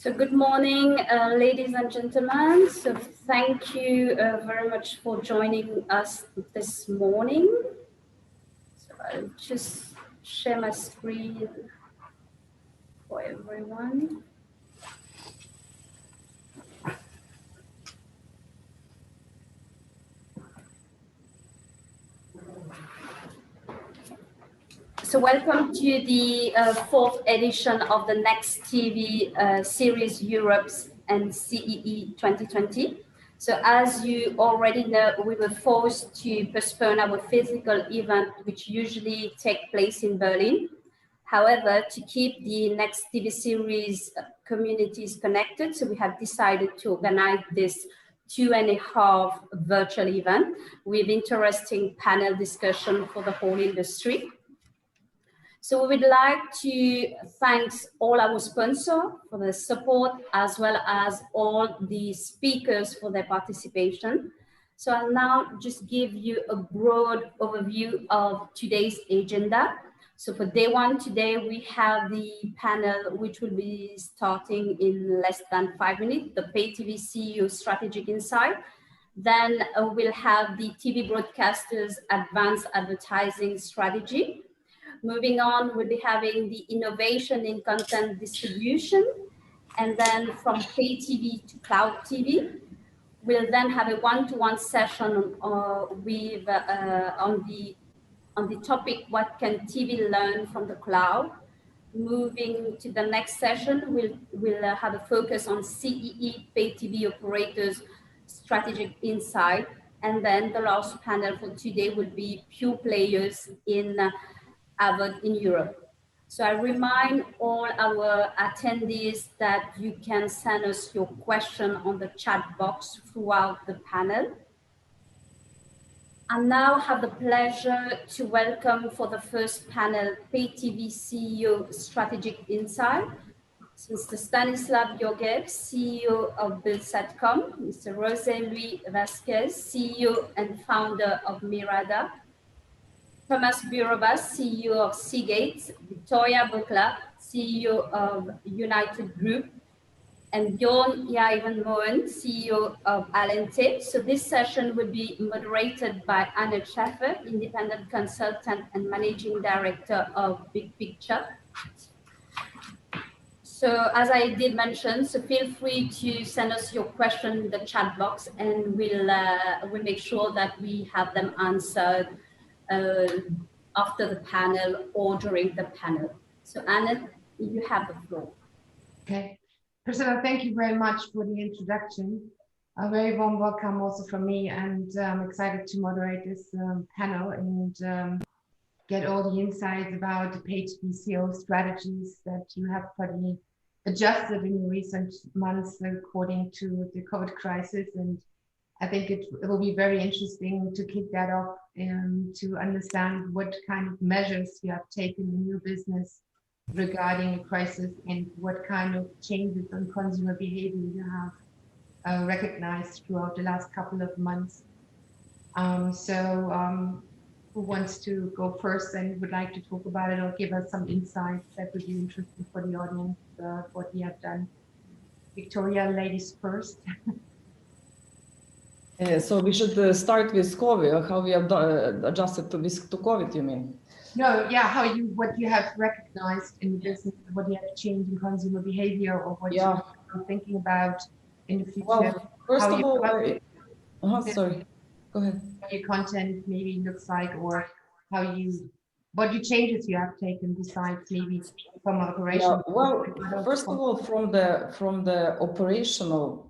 So good morning, ladies and gentlemen. So thank you very much for joining us this morning. So I'll just share my screen for everyone. So welcome to the fourth edition of the Nextv series Europe's and CEE 2020. So as you already know, we were forced to postpone our physical event, which usually take place in Berlin. However, to keep the Nextv series communities connected, so we have decided to organize this 2.5 virtual event with interesting panel discussion for the whole industry. So we would like to thank all our sponsors for the support, as well as all the speakers for their participation. So I'll now just give you a broad overview of today's agenda. So for day one today, we have the panel, which will be starting in less than 5 minutes, the Pay TV CEO Strategic Insight. Then we'll have the TV broadcasters Advanced Advertising Strategy. Moving on, we'll be having the innovation in content distribution, and then from pay TV to cloud TV. We'll then have a one-to-one session with on the topic, what can TV learn from the cloud? Moving to the next session, we'll have a focus on CEE pay TV operators strategic insight, and then the last panel for today will be pure players in Europe. So I remind all our attendees that you can send us your question on the chat box throughout the panel. I now have the pleasure to welcome for the first panel, Pay TV CEO Strategic Insight, Mr. Stanislav Georgiev, CEO of Bulsatcom, Mr. José Vázquez, CEO and founder of Mirada, Tomas Burovas, CEO of Cgates, Victoriya Boklag, CEO of Untitled Group, and Bjørn Moen, CEO of Allente. So this session will be moderated by Anette Schaefer, independent consultant and managing director of Big Picture. So as I did mention, so feel free to send us your question in the chat box, and we'll make sure that we have them answered after the panel or during the panel. So Anette, you have the floor. Okay. Priscilla, thank you very much for the introduction. A very warm welcome also from me, and I'm excited to moderate this panel and get all the insights about the Pay TV CEO strategies that you have probably adjusted in recent months according to the COVID crisis. And I think it will be very interesting to kick that off and to understand what kind of measures you have taken in your business regarding the crisis and what kind of changes on consumer behavior you have recognized throughout the last couple of months. Who wants to go first and would like to talk about it or give us some insights that would be interesting for the audience, what we have done? Victoriya, ladies first. So we should start with COVID, how we have adjusted to COVID, you mean? No, yeah, what you have recognized in the business, what you have changed in consumer behavior, or what you're thinking about in the future. Well, first of all, sorry, go ahead. What your content maybe looks like, or what you changes you have taken besides maybe from operational. Yeah, well, first of all, from the operational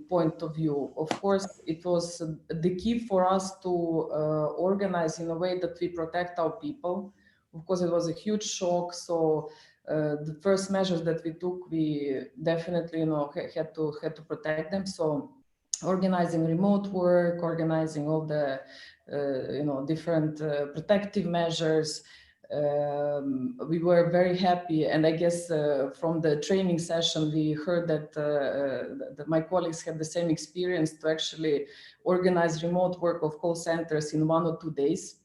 point of view, of course, it was the key for us to organize in a way that we protect our people. Of course, it was a huge shock. So the first measures that we took, we definitely, had to protect them. So organizing remote work, organizing all the, different protective measures. We were very happy, and I guess from the training session we heard that my colleagues had the same experience to actually organize remote work of call centers in 1 or 2 days.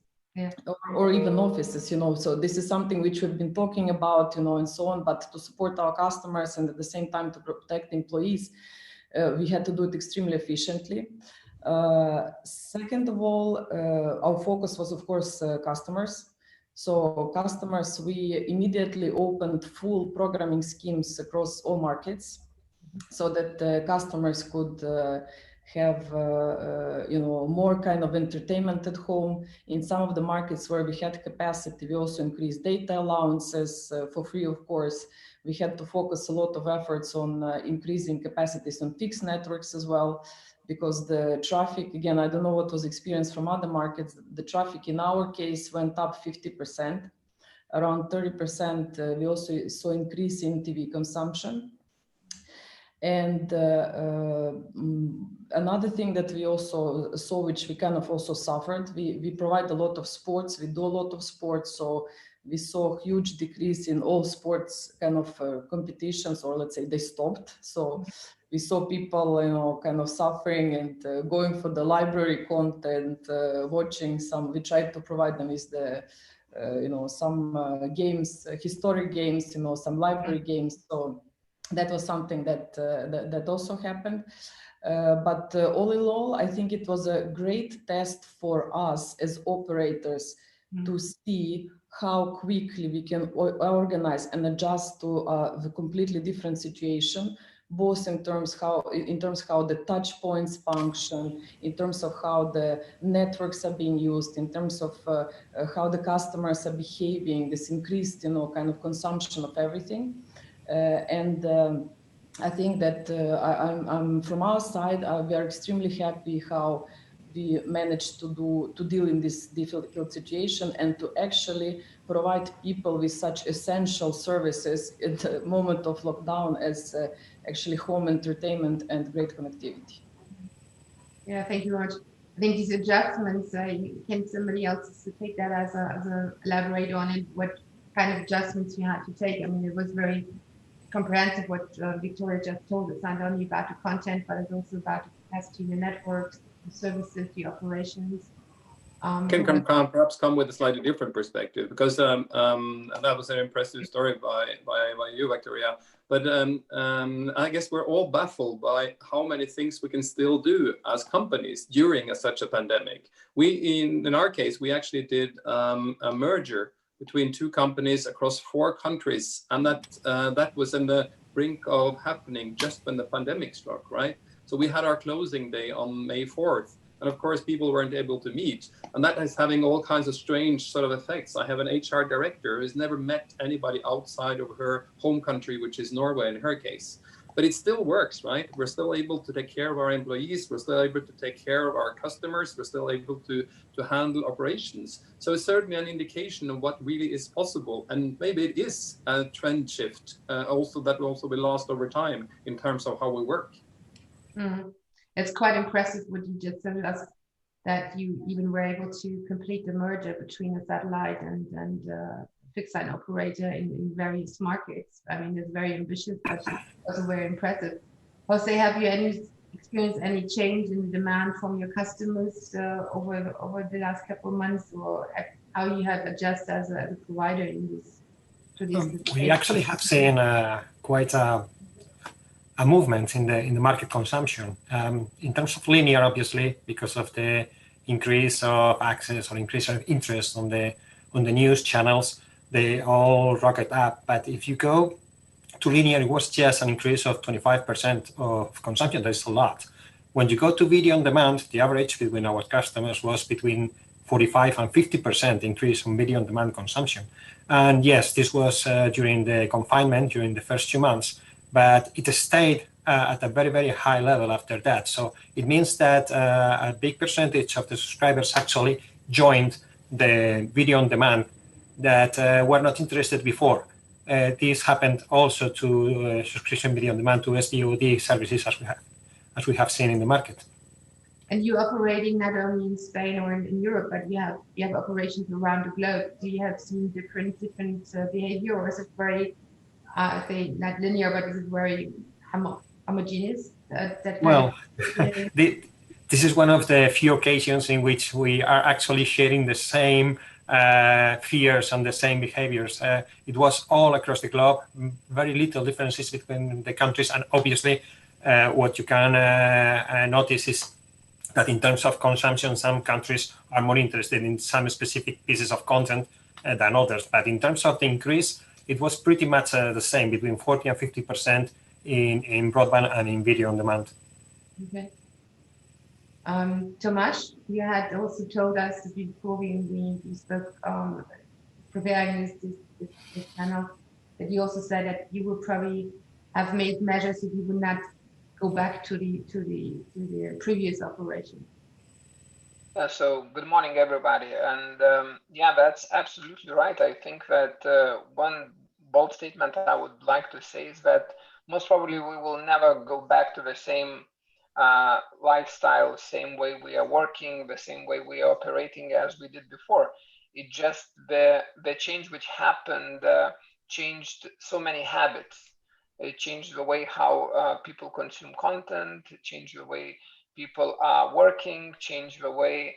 or even offices, so this is something which we've been talking about, and so on, but to support our customers and at the same time to protect employees, we had to do it extremely efficiently. Second of all, our focus was, of course, customers. So customers, we immediately opened full programming schemes across all markets so that customers could have more kind of entertainment at home. In some of the markets where we had capacity, we also increased data allowances for free, of course. We had to focus a lot of efforts on increasing capacities on fixed networks as well, because the traffic, again, I don't know what was experienced from other markets, the traffic in our case went up 50%, around 30%. We also saw increase in TV consumption. And another thing that we also saw, which we kind of also suffered, we provide a lot of sports, we do a lot of sports, so we saw a huge decrease in all sports kind of competitions, or let's say they stopped. So we saw people, kind of suffering and going for the library content, watching some, we tried to provide them with the, some games, historic games, some library games. So that was something that also happened. But all in all, I think it was a great test for us as operators to see how quickly we can organize and adjust to the completely different situation, both in terms how the touch points function, in terms of how the networks are being used, in terms of how the customers are behaving, this increased, kind of consumption of everything. And I think that I'm from our side, we are extremely happy how we managed to deal in this difficult situation and to actually provide people with such essential services at the moment of lockdown as actually home entertainment and great connectivity. Yeah, thank you very much. I think these adjustments, can somebody else to take that as a elaborate on it, what kind of adjustments you had to take? I mean, it was very comprehensive what Victoriya just told us, not only about the content, but it's also about the capacity in the networks, the services, the operations. Can perhaps come with a slightly different perspective, because that was an impressive story by you, Victoriya. But I guess we're all baffled by how many things we can still do as companies during such a pandemic. In our case, we actually did a merger between two companies across 4 countries, and that was in the brink of happening just when the pandemic struck, right? So we had our closing day on May 4th, and of course people weren't able to meet, and that is having all kinds of strange sort of effects. I have an HR director who's never met anybody outside of her home country, which is Norway in her case. But it still works, right? We're still able to take care of our employees. We're still able to take care of our customers. We're still able to handle operations. So it's certainly an indication of what really is possible. And maybe it is a trend shift also that will also be lost over time in terms of how we work. It's quite impressive what you just said us, that you even were able to complete the merger between a satellite and fixed line operator in various markets. I mean, it's very ambitious, but also very impressive. José, have you experienced any change in the demand from your customers over the last couple of months, or how you have adjusted as a provider in this? We actually have seen quite a movement in the market consumption. In terms of linear, obviously, because of the increase of access or increase of interest on the news channels, they all rocket up. But if you go to linear, it was just an increase of 25% of consumption. That's a lot. When you go to video on demand, the average between our customers was between 45 and 50% increase on video on demand consumption. And yes, this was during the confinement, during the first 2 months, but it stayed at a very, very high level after that. So it means that a big percentage of the subscribers actually joined the video on demand that were not interested before. This happened also to subscription video on demand, to SVOD services as we have seen in the market. And you're operating not only in Spain or in Europe, but you have operations around the globe. Do you have seen different behavior, or is it very, say, not linear, but is it very homogeneous? this is one of the few occasions in which we are actually sharing the same fears and the same behaviors. It was all across the globe, very little differences between the countries, and obviously what you can notice is that in terms of consumption, some countries are more interested in some specific pieces of content than others. But in terms of the increase, it was pretty much the same, between 40 and 50% in broadband and in video on demand. Okay. Tomas, you had also told us before we spoke preparing this panel that you also said that you would probably have made measures if you would not go back to the previous operation. So good morning, everybody. And yeah, that's absolutely right. I think that one bold statement I would like to say is that most probably we will never go back to the same lifestyle, same way we are working, the same way we are operating as we did before. It just, the change which happened changed so many habits. It changed the way how people consume content, it changed the way people are working, changed the way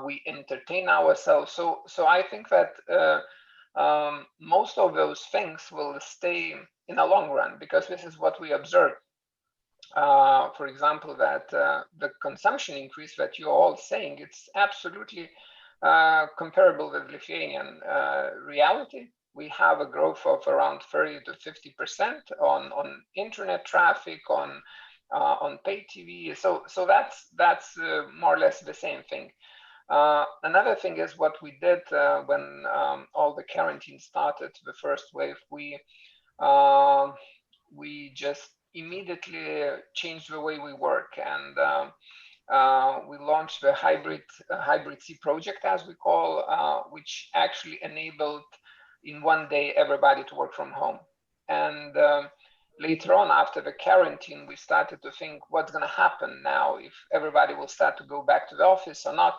we entertain ourselves. So I think that most of those things will stay in the long run, because this is what we observe. For example, that the consumption increase that you're all saying, it's absolutely comparable with Lithuanian reality. We have a growth of around 30 to 50% on internet traffic, on pay TV. So that's more or less the same thing. Another thing is what we did when all the quarantine started, the first wave, we just immediately changed the way we work, and we launched the hybrid C project, as we call, which actually enabled in one day everybody to work from home. And later on, after the quarantine, we started to think what's going to happen now, if everybody will start to go back to the office or not.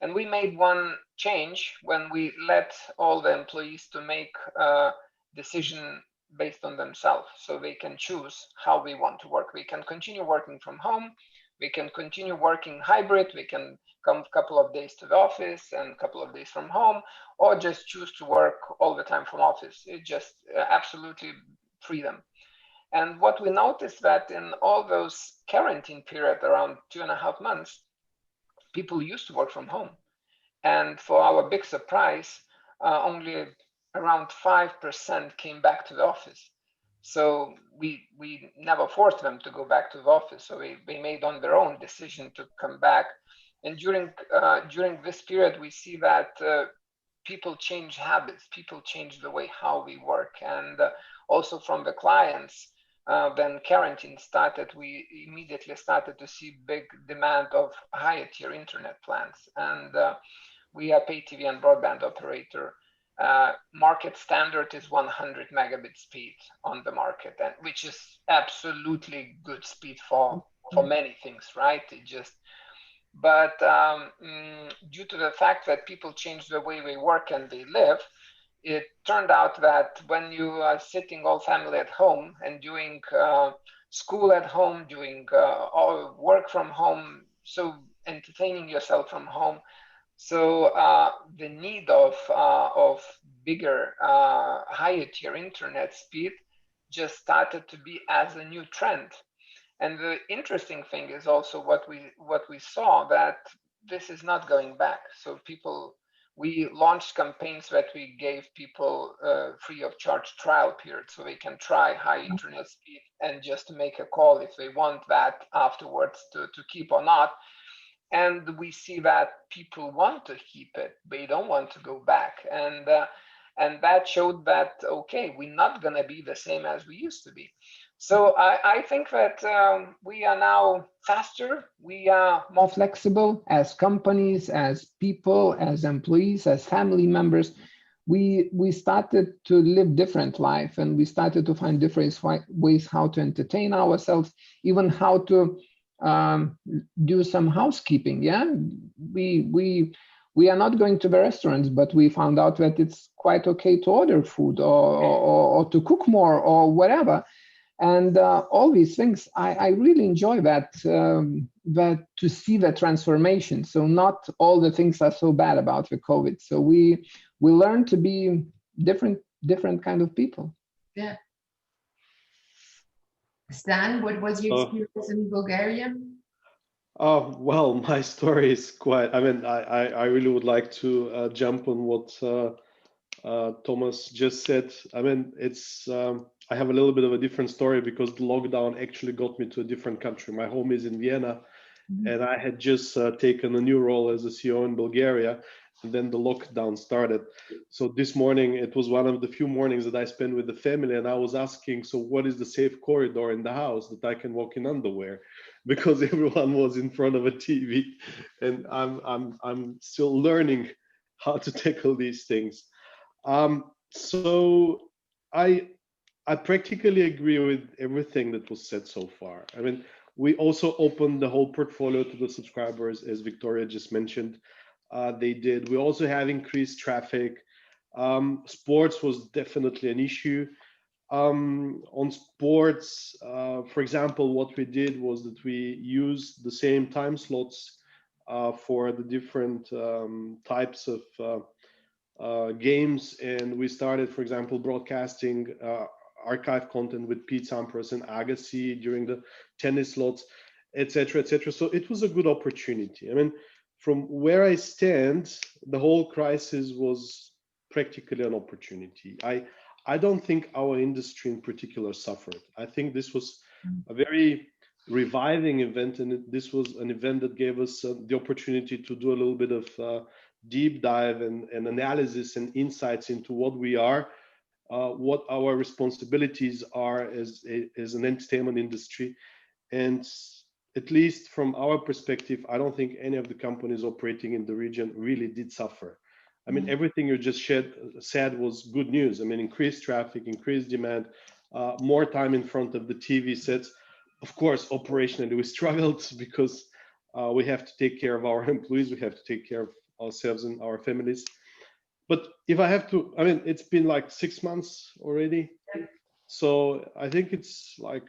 And we made one change when we let all the employees to make a decision based on themselves, so they can choose how they want to work. We can continue working from home, we can continue working hybrid, we can come a couple of days to the office and a couple of days from home, or just choose to work all the time from office. It just absolutely freedom. And what we noticed that in all those quarantine period, around 2.5 months, people used to work from home. And for our big surprise, only around 5% came back to the office. So we never forced them to go back to the office. So they made on their own decision to come back. And during this period, we see that people change habits, people change the way how we work. And also from the clients, when quarantine started, we immediately started to see big demand of higher tier internet plans. And we are pay TV and broadband operator. Market standard is 100 megabit speed on the market, and which is absolutely good speed for many things, right? It just, but due to the fact that people change the way they work and they live, it turned out that when you are sitting all family at home and doing school at home, doing all work from home, so entertaining yourself from home, so the need of bigger, higher tier internet speed just started to be as a new trend. And the interesting thing is also what we saw, that this is not going back. So we launched campaigns that we gave people free of charge trial period, so they can try high internet speed and just make a call if they want that afterwards to keep or not. And we see that people want to keep it; they don't want to go back, and that showed that okay, we're not going to be the same as we used to be. So I think that we are now faster, we are more flexible as companies, as people, as employees, as family members. We started to live different life, and we started to find different ways how to entertain ourselves, even how to do some housekeeping. Yeah, we are not going to the restaurants, but we found out that it's quite okay to order food or to cook more or whatever. And all these things, I really enjoy that, that to see the transformation. So not all the things are so bad about the COVID. So we learn to be different kind of people. Yeah. Stan, what was your experience in Bulgaria? Well, my story is quite, I mean, I really would like to jump on what Tomas just said. I mean, it's, I have a little bit of a different story because the lockdown actually got me to a different country. My home is in Vienna, and I had just taken a new role as a CEO in Bulgaria, and then the lockdown started. So this morning, it was one of the few mornings that I spent with the family, and I was asking, so what is the safe corridor in the house that I can walk in underwear? Because everyone was in front of a TV, and I'm still learning how to tackle these things. So I practically agree with everything that was said so far. I mean, we also opened the whole portfolio to the subscribers, as Victoriya just mentioned. They did. We also have increased traffic. Sports was definitely an issue. On sports, for example, what we did was that we used the same time slots for the different types of games, and we started, for example, broadcasting archive content with Pete Sampras and Agassi during the tennis slots, etc., etc. So it was a good opportunity. I mean, from where I stand, the whole crisis was practically an opportunity. I don't think our industry in particular suffered. I think this was a very reviving event, and this was an event that gave us the opportunity to do a little bit of deep dive and analysis and insights into what we are, what our responsibilities are as an entertainment industry. And at least from our perspective, I don't think any of the companies operating in the region really did suffer. I mean, everything you just said was good news. I mean, increased traffic, increased demand, more time in front of the TV sets. Of course, operationally, we struggled because we have to take care of our employees. We have to take care of ourselves and our families. But if I have to, I mean, it's been like 6 months already. So I think it's like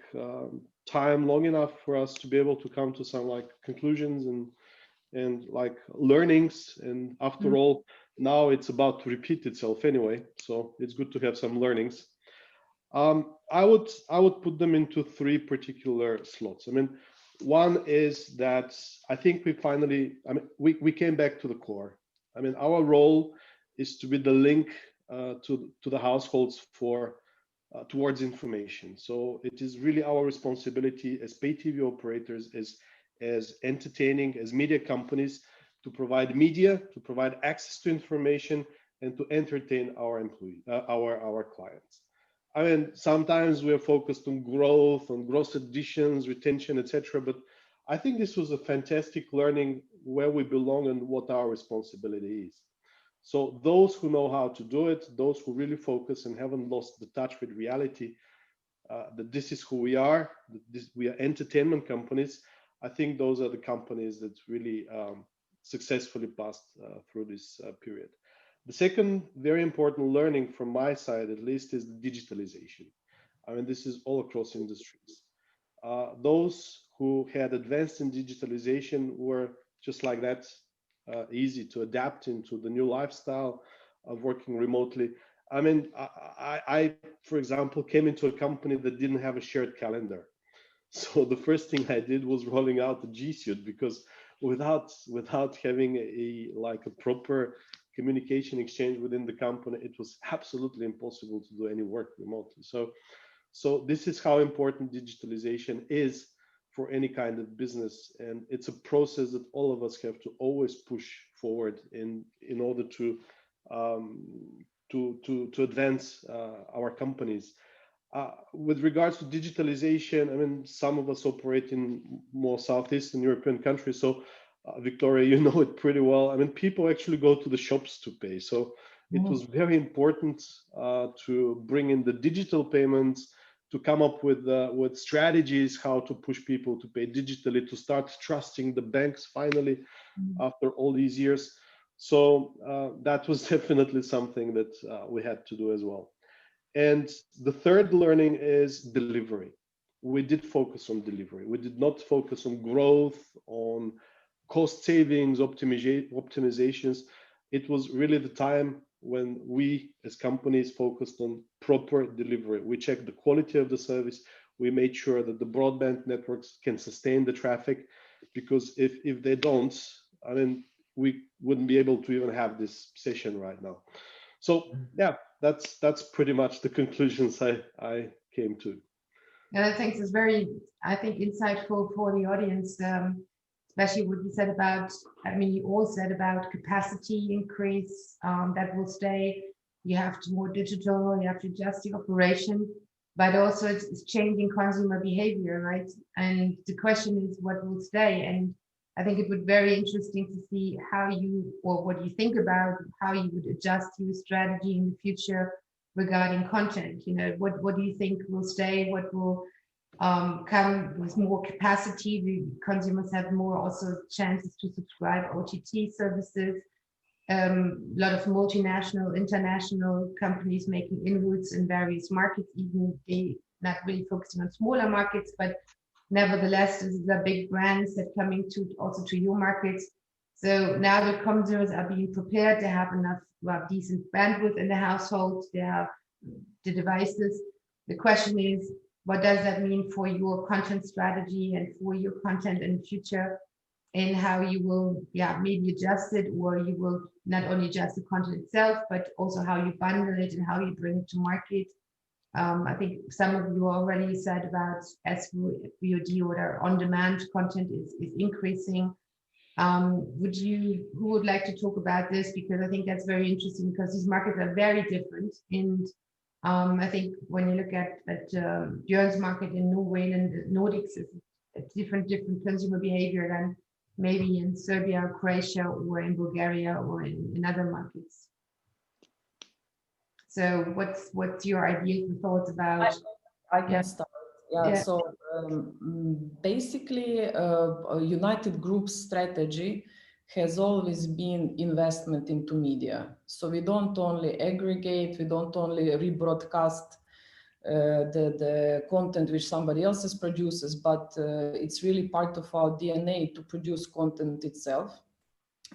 time long enough for us to be able to come to some like conclusions and like learnings. And after all, now it's about to repeat itself anyway. So it's good to have some learnings. I would put them into 3 particular slots. I mean, one is that I think we finally, I mean, we came back to the core. I mean, our role is to be the link to the households for towards information. So it is really our responsibility as pay TV operators, as entertaining, as media companies, to provide media, to provide access to information, and to entertain our employees, our clients. I mean, sometimes we're focused on growth, on gross additions, retention, etc. But I think this was a fantastic learning where we belong and what our responsibility is. So those who know how to do it, those who really focus and haven't lost the touch with reality, that this is who we are, we are entertainment companies. I think those are the companies that really successfully passed through this period. The second very important learning from my side, at least, is the digitalization. I mean, this is all across industries. Those who had advanced in digitalization were just like that, easy to adapt into the new lifestyle of working remotely. I mean, I, for example, came into a company that didn't have a shared calendar. So the first thing I did was rolling out the G Suite, because without having a proper communication exchange within the company, it was absolutely impossible to do any work remotely. So this is how important digitalization is for any kind of business, and it's a process that all of us have to always push forward in order to advance our companies. With regards to digitalization, I mean, some of us operate in more Southeastern European countries, so Victoriya, you know it pretty well. I mean, people actually go to the shops to pay, so it was very important to bring in the digital payments, to come up with strategies how to push people to pay digitally, to start trusting the banks finally after all these years. So that was definitely something that we had to do as well. And the third learning is delivery. we did focus on delivery. We did not focus on growth, on cost savings, optimizations. It was really the time when we as companies focused on proper delivery. We checked the quality of the service. We made sure that the broadband networks can sustain the traffic, because if they don't, I mean, we wouldn't be able to even have this session right now. So yeah, that's pretty much the conclusions I came to. And I think it's very, I think, insightful for the audience, especially what you said about, I mean, you all said about capacity increase, that will stay. You have to more digital, you have to adjust the operation, but also it's changing consumer behavior, right? And the question is what will stay. And I think it would be very interesting to see how you, or what you think about how you would adjust your strategy in the future regarding content. You know, what do you think will stay? What will come with more capacity? The consumers have more also chances to subscribe OTT services. A lot of multinational, international companies making inroads in various markets, even they not really focusing on smaller markets, but nevertheless, this is a big brands that coming to also to your markets. So now the consumers are being prepared. They have enough decent bandwidth in the household. They have the devices. The question is, what does that mean for your content strategy and for your content in the future, and how you will, maybe adjust it, or you will not only adjust the content itself, but also how you bundle it and how you bring it to market. I think some of you already said about SVOD or on-demand content is increasing. Who would like to talk about this? Because I think that's very interesting, because these markets are very different. And I think when you look at Bjørn's market in Norway and the Nordics, it's different consumer behavior than maybe in Serbia, Croatia, or in Bulgaria, or in other markets. So what's your ideas and thoughts about? I can start. So basically, United Group's strategy has always been investment into media. So we don't only aggregate, we don't only rebroadcast the content which somebody else produces, but it's really part of our DNA to produce content itself.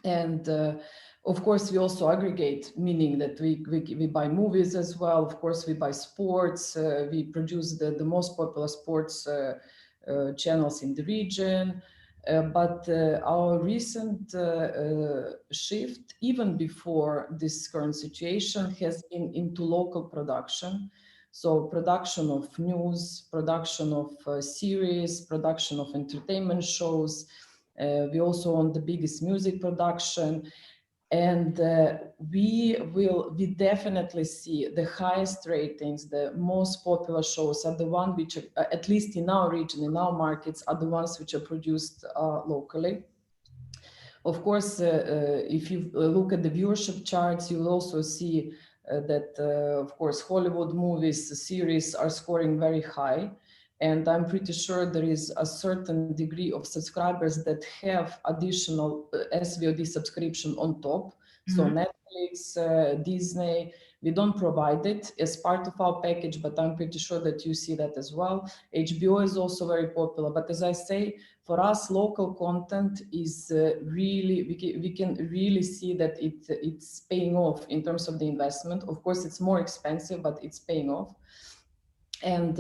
And of course, we also aggregate, meaning that we buy movies as well. Of course, we buy sports. We produce the most popular sports channels in the region. But our recent shift, even before this current situation, has been into local production. So production of news, production of series, production of entertainment shows. We also own the biggest music production. And we definitely see the highest ratings, the most popular shows are the ones which, at least in our region, in our markets, are the ones which are produced locally. Of course, if you look at the viewership charts, you'll also see that, of course, Hollywood movies, series are scoring very high. And I'm pretty sure there is a certain degree of subscribers that have additional SVOD subscription on top. Mm-hmm. So Netflix, Disney, we don't provide it as part of our package, but I'm pretty sure that you see that as well. HBO is also very popular. But as I say, for us, local content is really, we can really see that it's paying off in terms of the investment. Of course, it's more expensive, but it's paying off. And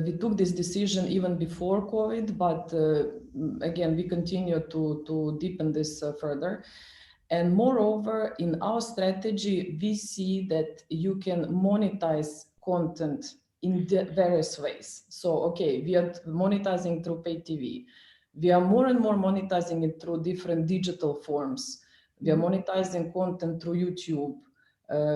we took this decision even before COVID, but again, we continue to deepen this further. And moreover, in our strategy, we see that you can monetize content in various ways. So, okay, we are monetizing through pay TV. We are more and more monetizing it through different digital forms. We are monetizing content through YouTube.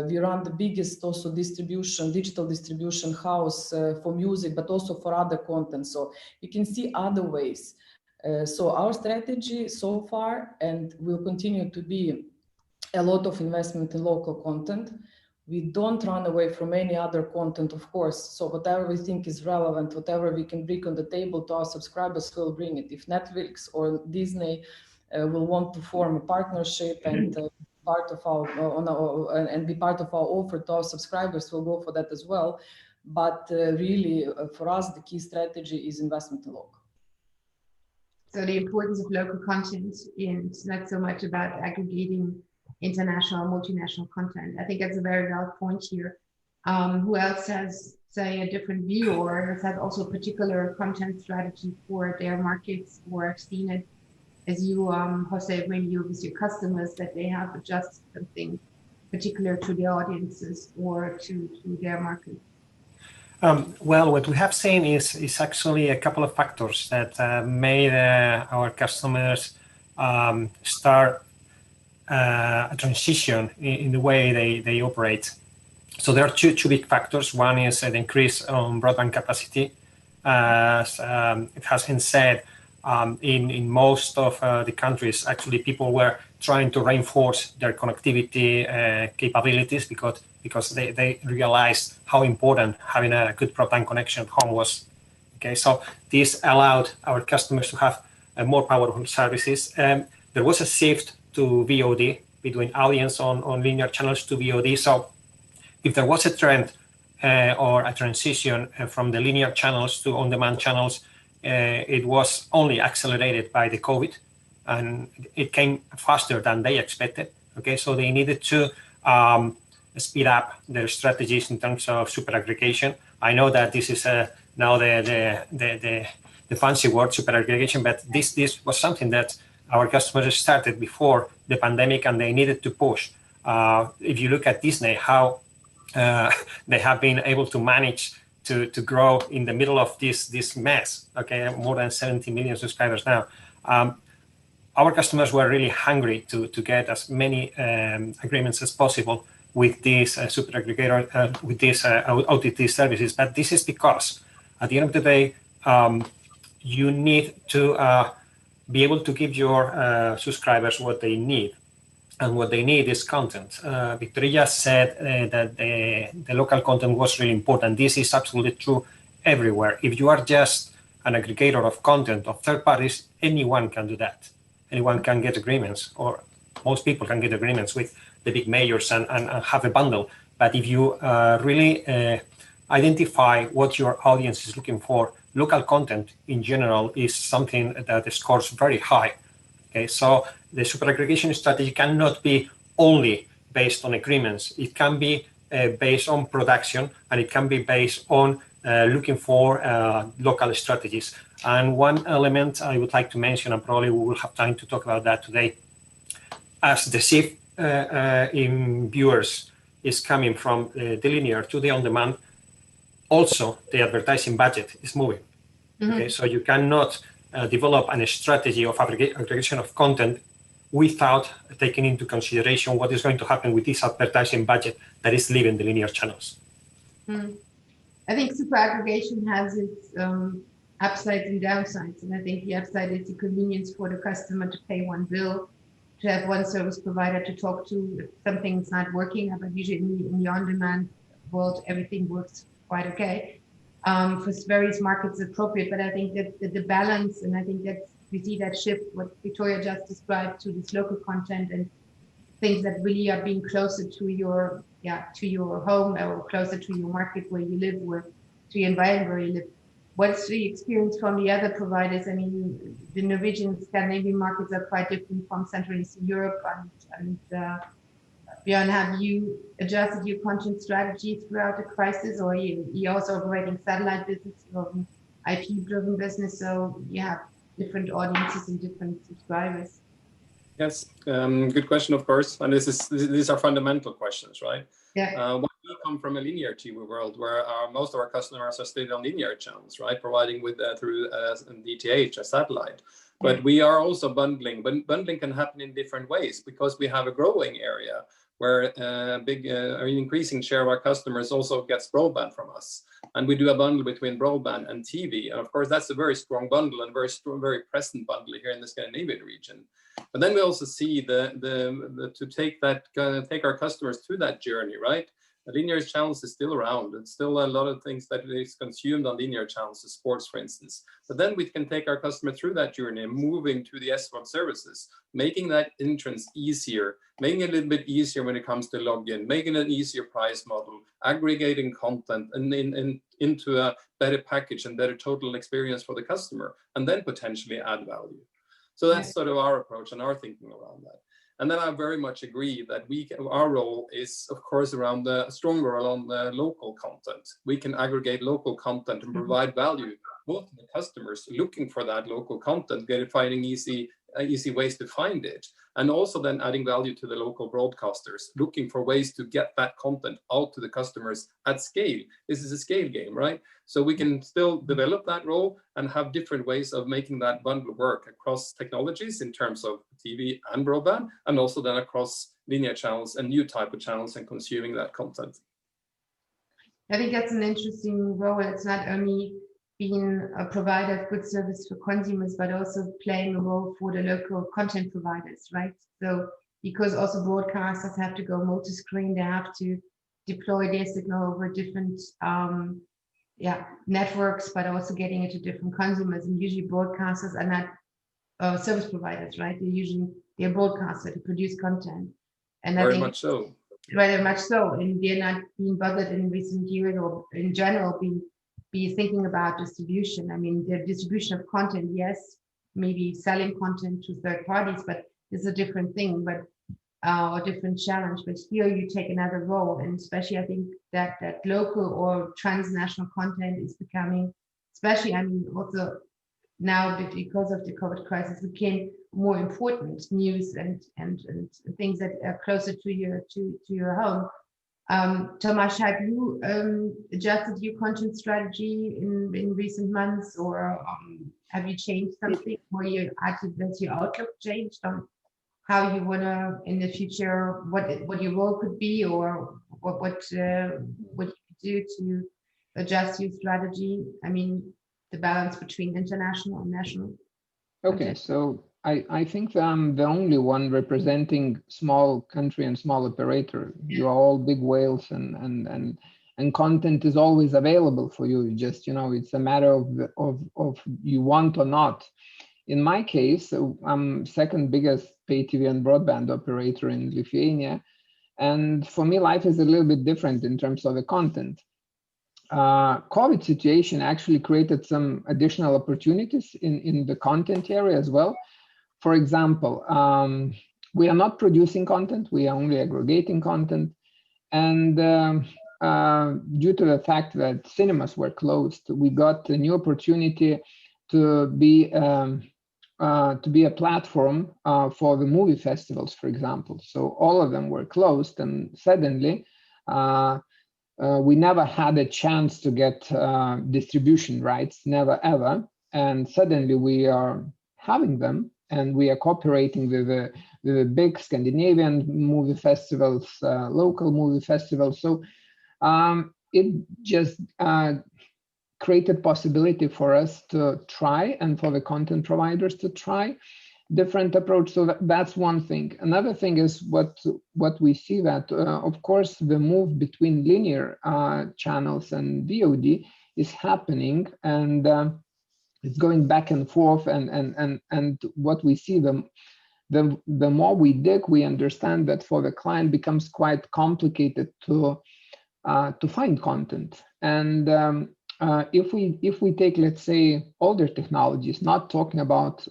We run the biggest also digital distribution house for music, but also for other content. So you can see other ways. So our strategy so far, and will continue to be, a lot of investment in local content. We don't run away from any other content, of course. So whatever we think is relevant, whatever we can bring on the table to our subscribers, we'll bring it. If Netflix or Disney will want to form a partnership and part of our and be part of our offer to our subscribers, will go for that as well. But really, for us, the key strategy is investment in local. So the importance of local content is not so much about aggregating international, multinational content. I think that's a very valid point here. Who else has, say, a different view or has had also a particular content strategy for their markets, or have seen it as you, José, when you with your customers, that they have adjusted something particular to their audiences or to their market? Well, what we have seen is actually a couple of factors that made our customers start a transition in the way they operate. So there are two big factors. One is an increase on broadband capacity. As it has been said, in most of the countries, actually people were trying to reinforce their connectivity capabilities because they realized how important having a good broadband connection at home was. Okay, so this allowed our customers to have more powerful services. There was a shift to VOD, between audience on linear channels to VOD. So if there was a trend or a transition from the linear channels to on-demand channels, it was only accelerated by the COVID, and it came faster than they expected. Okay, so they needed to speed up their strategies in terms of super aggregation. I know that this is now the fancy word, super aggregation, but this was something that our customers started before the pandemic, and they needed to push. If you look at Disney, how they have been able to manage to grow in the middle of this mess. Okay, more than 70 million subscribers now. Our customers were really hungry to get as many agreements as possible with these super aggregator, with these OTT services. But this is because at the end of the day, you need to be able to give your subscribers what they need. And what they need is content. Victoriya said that the local content was really important. This is absolutely true everywhere. If you are just an aggregator of content of third parties, anyone can do that. Anyone can get agreements, or most people can get agreements with the big majors and have a bundle. But if you really identify what your audience is looking for, local content in general is something that scores very high. Okay, so the super aggregation strategy cannot be only based on agreements. It can be based on production, and it can be based on looking for local strategies. And one element I would like to mention, and probably we will have time to talk about that today, as the shift in viewers is coming from the linear to the on-demand, also the advertising budget is moving. Mm-hmm. Okay, so you cannot develop a strategy of aggregation of content without taking into consideration what is going to happen with this advertising budget that is leaving the linear channels. I think super aggregation has its upsides and downsides, and I think the upside is the convenience for the customer to pay one bill, to have one service provider to talk to if something's not working. But usually in the on-demand world, everything works quite okay. For various markets appropriate, but I think that the balance, and I think that we see that shift, what Victoriya just described, to this local content and things that really are being closer to your home, or closer to your market where you live, or to your environment where you live. What's the experience from the other providers? I mean, the Norwegian, Scandinavian markets are quite different from Central and Eastern Europe, and Bjørn, have you adjusted your content strategy throughout the crisis, or you also operating satellite business or IP-driven business, so you have different audiences and different subscribers? Yes, good question, of course. And these are fundamental questions, right? Yeah. We come from a linear TV world where most of our customers are still on linear channels, right? Providing with through DTH, a satellite. But we are also bundling. But bundling can happen in different ways because we have a growing area where an increasing share of our customers also gets broadband from us. And we do a bundle between broadband and TV. And of course, that's a very strong bundle and very strong, very present bundle here in the Scandinavian region. But then we also see to take our customers through that journey, right? linear channels is still around. It's still a lot of things that is consumed on linear channels, sports, for instance. But then we can take our customer through that journey, moving to the SVOD services, making that entrance easier, making it a little bit easier when it comes to login, making an easier price model, aggregating content and into a better package and better total experience for the customer, and then potentially add value. So that's sort of our approach and our thinking around that. And then I very much agree that our role is, of course, around the local content. We can aggregate local content and provide value, both to the customers looking for that local content, finding easy ways to find it, and also then adding value to the local broadcasters, looking for ways to get that content out to the customers at scale. This is a scale game, right? So we can still develop that role and have different ways of making that bundle work across technologies in terms of TV and broadband, and also then across linear channels and new type of channels and consuming that content. I think that's an interesting role. It's not only being a provider of good service for consumers, but also playing a role for the local content providers, right? So because also broadcasters have to go multi-screen, they have to deploy their signal over different networks, but also getting it to different consumers. And usually broadcasters are not service providers, right? They're broadcasters to produce content. And very much so. Very much so. And they're not being bothered in recent years or in general be thinking about distribution. I mean, the distribution of content, yes, maybe selling content to third parties, but it's a different thing, but a different challenge. But here you take another role, and especially I think that local or transnational content is becoming, especially, I mean, also now because of the COVID crisis, became more important. News and things that are closer to your home. Tomas, have you adjusted your content strategy in recent months, or have you changed something, or has your outlook changed on how you want to in the future, what your role could be, or what you do to adjust your strategy? I mean, the balance between international and national. Okay, so I think I'm the only one representing small country and small operator. You are all big whales, and content is always available for you. Just, it's a matter of you want or not. In my case, I'm second biggest pay TV and broadband operator in Lithuania, and for me, life is a little bit different in terms of the content. COVID situation actually created some additional opportunities in the content area as well. For example, we are not producing content, we are only aggregating content. And due to the fact that cinemas were closed, we got a new opportunity to be a platform for the movie festivals, for example. So all of them were closed, and suddenly we never had a chance to get distribution rights, never ever. And suddenly we are having them. And we are cooperating with the big Scandinavian movie festivals, local movie festivals. So it just created possibility for us to try, and for the content providers to try different approach. So that's one thing. Another thing is what we see that, of course, the move between linear channels and VOD is happening, and it's going back and forth, and what we see, the more we dig, we understand that for the client becomes quite complicated to find content. And if we take, let's say, older technologies, not talking about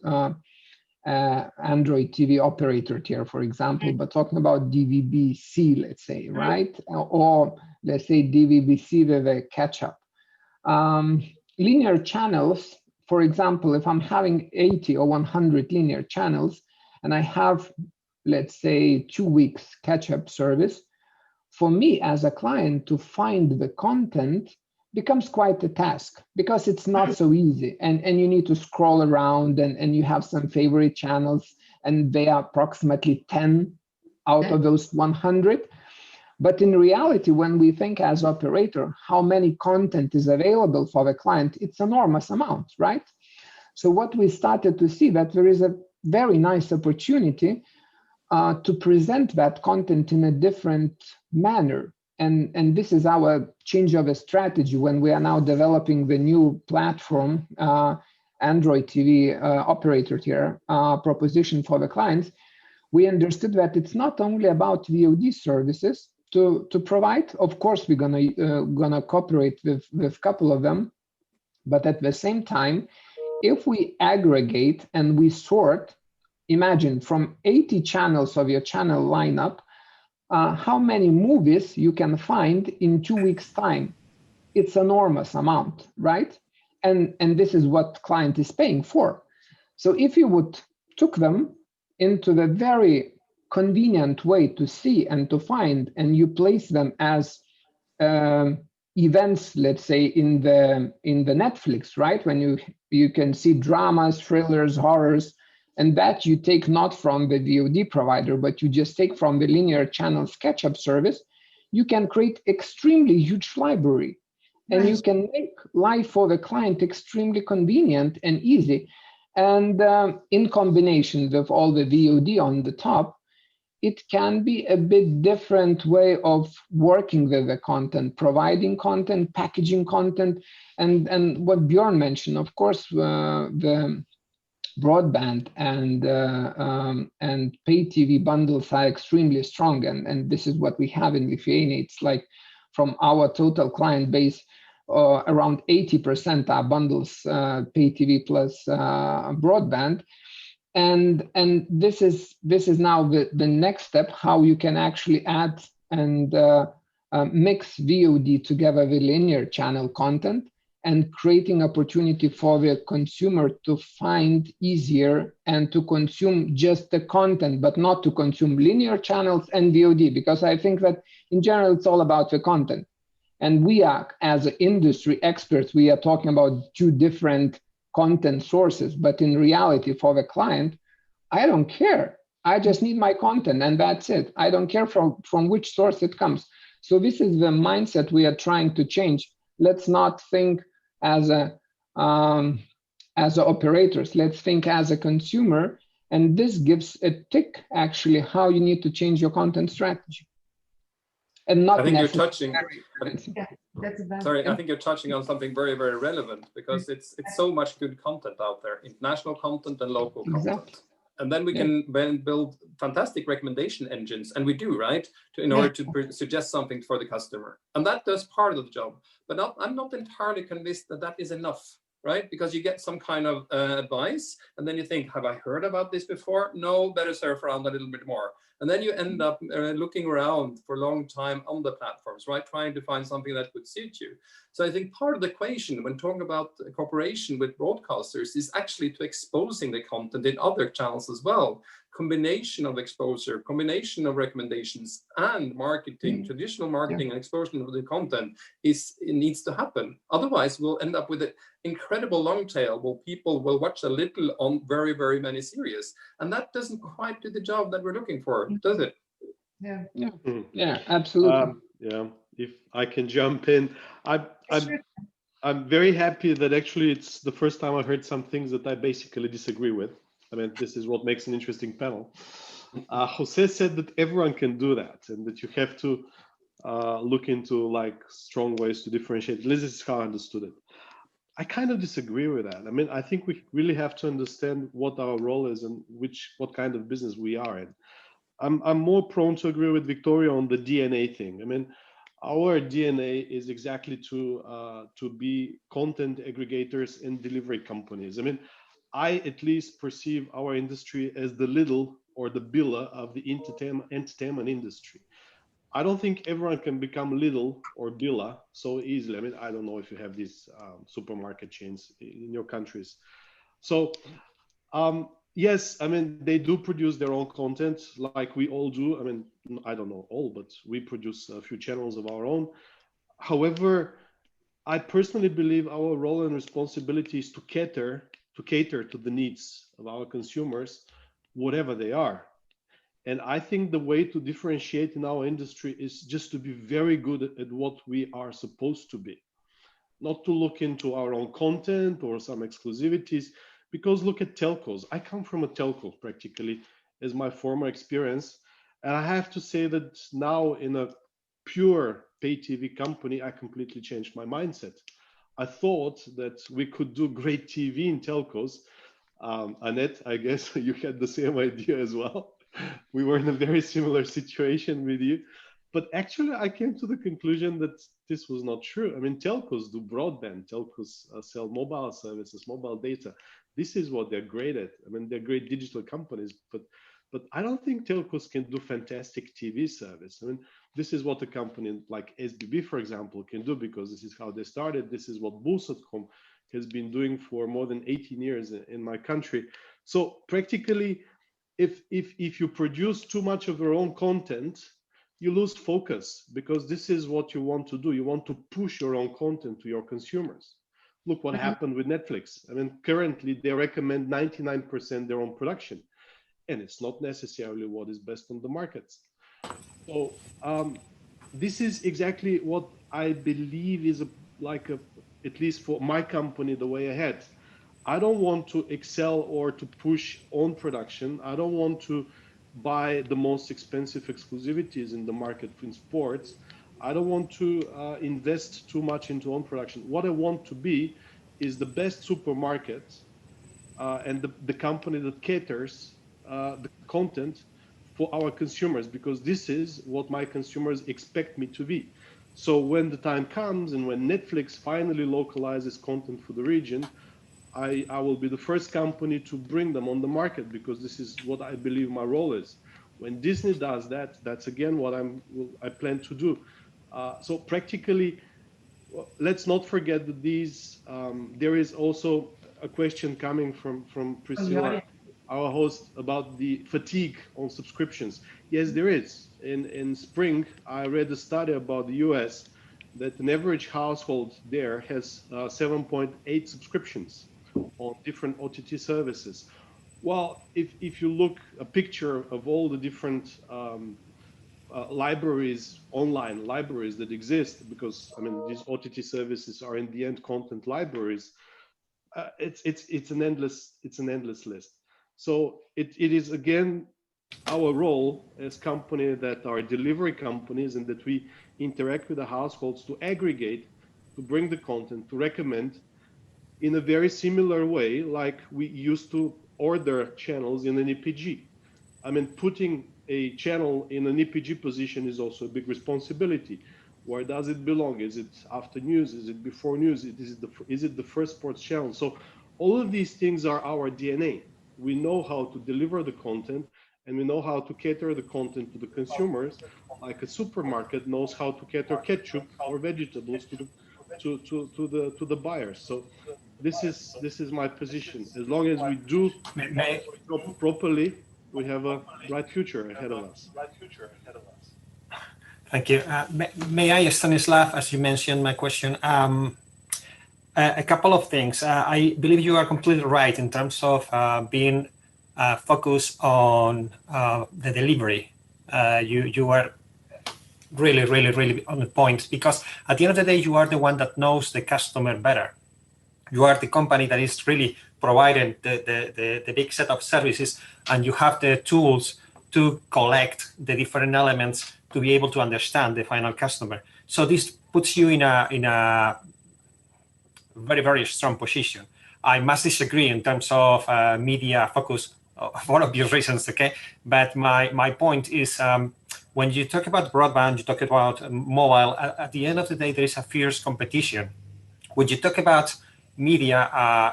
Android TV operator tier, for example, but talking about DVB-C, let's say, right? Or let's say DVB-C with a catch-up. Linear channels, for example, if I'm having 80 or 100 linear channels and I have, let's say, 2 weeks catch-up service, for me as a client to find the content becomes quite a task, because it's not so easy. And you need to scroll around, and you have some favorite channels, and they are approximately 10 out of those 100. But in reality, when we think as operator, how many content is available for the client, it's enormous amount, right? So what we started to see that there is a very nice opportunity to present that content in a different manner. and this is our change of a strategy when we are now developing the new platform, Android TV operator tier proposition for the clients. We understood that it's not only about VOD services to provide. Of course, we're gonna cooperate with a couple of them, but at the same time, if we aggregate and we sort, imagine from 80 channels of your channel lineup, how many movies you can find in 2 weeks' time. It's an enormous amount, right? And this is what client is paying for. So if you would took them into the very convenient way to see and to find, and you place them as events, let's say in the Netflix, right? When you can see dramas, thrillers, horrors, and that you take not from the VOD provider, but you just take from the linear channel SketchUp service, you can create extremely huge library. And you can make life for the client extremely convenient and easy. And in combination with all the VOD on the top, it can be a bit different way of working with the content, providing content, packaging content, and what Bjørn mentioned, of course, the broadband and pay TV bundles are extremely strong, and this is what we have in Lithuania. It's like from our total client base, around 80% are bundles, pay TV plus broadband, and this is now the next step, how you can actually add and mix VOD together with linear channel content, and creating opportunity for the consumer to find easier and to consume just the content, but not to consume linear channels and VOD, because I think that in general, it's all about the content. And we are, as industry experts, we are talking about two different content sources, but in reality for the client, I don't care. I just need my content and that's it. I don't care from which source it comes. So this is the mindset we are trying to change. Let's not think as operators, let's think as a consumer, and this gives a tick actually how you need to change your content strategy. And not I think you're touching. Yeah, that's about. Sorry, I think you're touching on something very, very relevant, because it's so much good content out there, international content and local content. And then we can then build fantastic recommendation engines, and we do, right, in order to suggest something for the customer. And that does part of the job. But I'm not entirely convinced that that is enough, right? Because you get some kind of advice, and then you think, have I heard about this before? No, better surf around a little bit more. And then you end up looking around for a long time on the platforms, right? Trying to find something that would suit you. So I think part of the equation when talking about cooperation with broadcasters is actually to exposing the content in other channels as well. Combination of exposure, combination of recommendations and marketing, traditional marketing and exposure of the content it needs to happen. Otherwise, we'll end up with an incredible long tail where people will watch a little on very, very many series. And that doesn't quite do the job that we're looking for, does it? Yeah, absolutely. Yeah, if I can jump in, I'm very happy that actually it's the first time I heard some things that I basically disagree with. I mean, this is what makes an interesting panel. José said that everyone can do that, and that you have to look into like strong ways to differentiate. This is how I understood it. I kind of disagree with that. I mean, I think we really have to understand what our role is and what kind of business we are in. I'm more prone to agree with Victoriya on the DNA thing. I mean, our DNA is exactly to be content aggregators and delivery companies. I mean, I at least perceive our industry as the Lidl or the Billa of the entertainment industry. I don't think everyone can become Lidl or Billa so easily. I mean, I don't know if you have these supermarket chains in your countries. So yes, I mean, they do produce their own content like we all do. I mean, I don't know all, but we produce a few channels of our own. However, I personally believe our role and responsibility is to cater to the needs of our consumers, whatever they are. And I think the way to differentiate in our industry is just to be very good at what we are supposed to be, not to look into our own content or some exclusivities, because look at telcos. I come from a telco practically as my former experience. And I have to say that now in a pure pay TV company, I completely changed my mindset. I thought that we could do great TV in telcos. Anette, I guess you had the same idea as well. We were in a very similar situation with you. But actually, I came to the conclusion that this was not true. I mean, telcos do broadband, telcos sell mobile services, mobile data. This is what they're great at. I mean, they're great digital companies, but I don't think telcos can do fantastic TV service. I mean, this is what a company like SBB, for example, can do, because this is how they started. This is what Bulsatcom has been doing for more than 18 years in my country. So practically, if you produce too much of your own content, you lose focus, because this is what you want to do. You want to push your own content to your consumers. Look what happened with Netflix. I mean, currently they recommend 99% their own production, and it's not necessarily what is best on the markets. So this is exactly what I believe is at least for my company, the way ahead. I don't want to excel or to push on production. I don't want to buy the most expensive exclusivities in the market in sports. I don't want to invest too much into own production. What I want to be is the best supermarket and the company that caters the content for our consumers, because this is what my consumers expect me to be. So when the time comes and when Netflix finally localizes content for the region, I will be the first company to bring them on the market, because this is what I believe my role is. When Disney does that, that's again what I plan to do. So practically, let's not forget that there is also a question coming from Priscilla, our host, about the fatigue on subscriptions. Yes, there is. In spring, I read a study about the US that an average household there has 7.8 subscriptions on different OTT services. Well, if you look a picture of all the different libraries, online libraries that exist, because I mean these OTT services are in the end content libraries, it's an endless list. So it is again our role as company that are delivery companies, and that we interact with the households to aggregate, to bring the content, to recommend in a very similar way like we used to order channels in an EPG. I mean, putting a channel in an EPG position is also a big responsibility. Where does it belong? Is it after news? Is it before news? Is it the first sports channel? So all of these things are our DNA. We know how to deliver the content, and we know how to cater the content to the consumers, like a supermarket knows how to cater ketchup or vegetables to the buyers. So this is my position. As long as we do properly, we have a bright future ahead of us. Thank you. May I, Stanislav, as you mentioned my question, a couple of things. I believe you are completely right in terms of being focused on the delivery. You are really on the point, because at the end of the day, you are the one that knows the customer better. You are the company that is really providing the big set of services, and you have the tools to collect the different elements to be able to understand the final customer. So this puts you in a very strong position. I must disagree in terms of media focus for obvious reasons, okay? But my point is, when you talk about broadband, you talk about mobile, at the end of the day, there is a fierce competition. When you talk about media,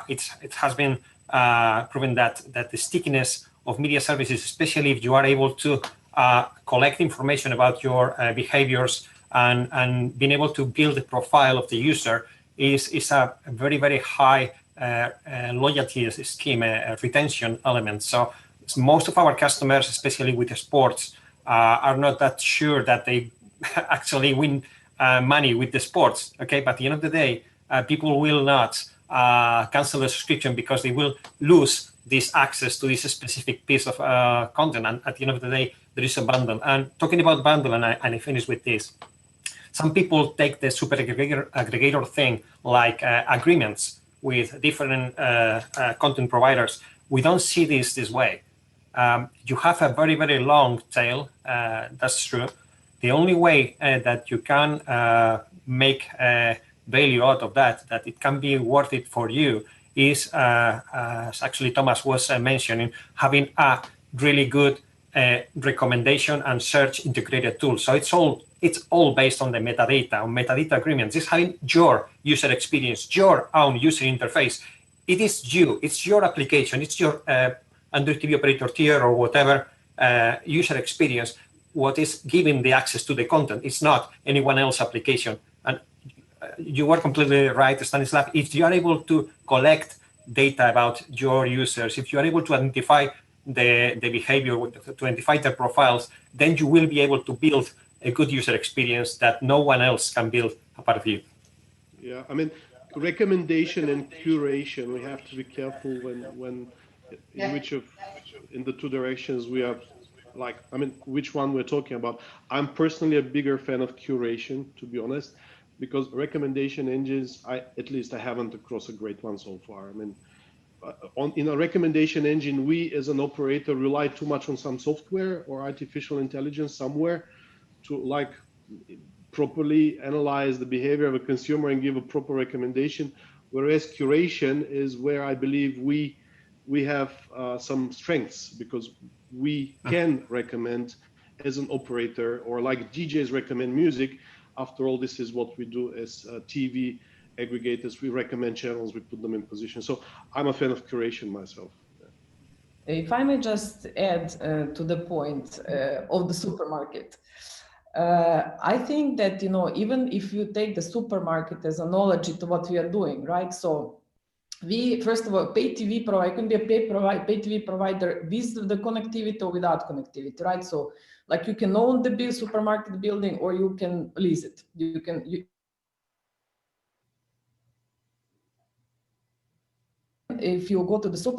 it has been proven that the stickiness of media services, especially if you are able to collect information about your behaviors and being able to build the profile of the user, is a very high loyalty scheme, retention element. So most of our customers, especially with the sports, are not that sure that they actually win money with the sports. Okay, but at the end of the day, people will not cancel the subscription because they will lose this access to this specific piece of content. And at the end of the day, there is a bundle. And talking about bundle, and I finish with this. Some people take the super aggregator thing like agreements with different content providers. We don't see this way. You have a very long tail, that's true, The only way that you can make value out of that it can be worth it for you, is, as actually Tomas was mentioning, having a really good recommendation and search integrated tool. So it's all based on the metadata, on metadata agreements. It's having your user experience, your own user interface. It is you, it's your application, it's your Android TV operator tier or whatever user experience, what is giving the access to the content. It's not anyone else's application. And you were completely right, Stanislav. If you are able to collect data about your users, if you are able to identify the behavior, to identify their profiles, then you will be able to build a good user experience that no one else can build apart of you. Yeah, I mean, recommendation and curation, we have to be careful when in the two directions we have, like, I mean, which one we're talking about. I'm personally a bigger fan of curation, to be honest, because recommendation engines, at least I haven't across a great one so far. I mean, in a recommendation engine, we as an operator rely too much on some software or artificial intelligence somewhere to like properly analyze the behavior of a consumer and give a proper recommendation. Whereas curation is where I believe we have some strengths, because we can recommend as an operator, or like DJs recommend music. After all, this is what we do as TV aggregators. We recommend channels, we put them in position. So I'm a fan of curation myself. If I may just add to the point of the supermarket, I think that, even if you take the supermarket as analogy to what we are doing, right? So we, first of all, pay TV provider, can be a pay TV provider with the connectivity or without connectivity, right? So like you can own the supermarket building or you can lease it. If you go to the so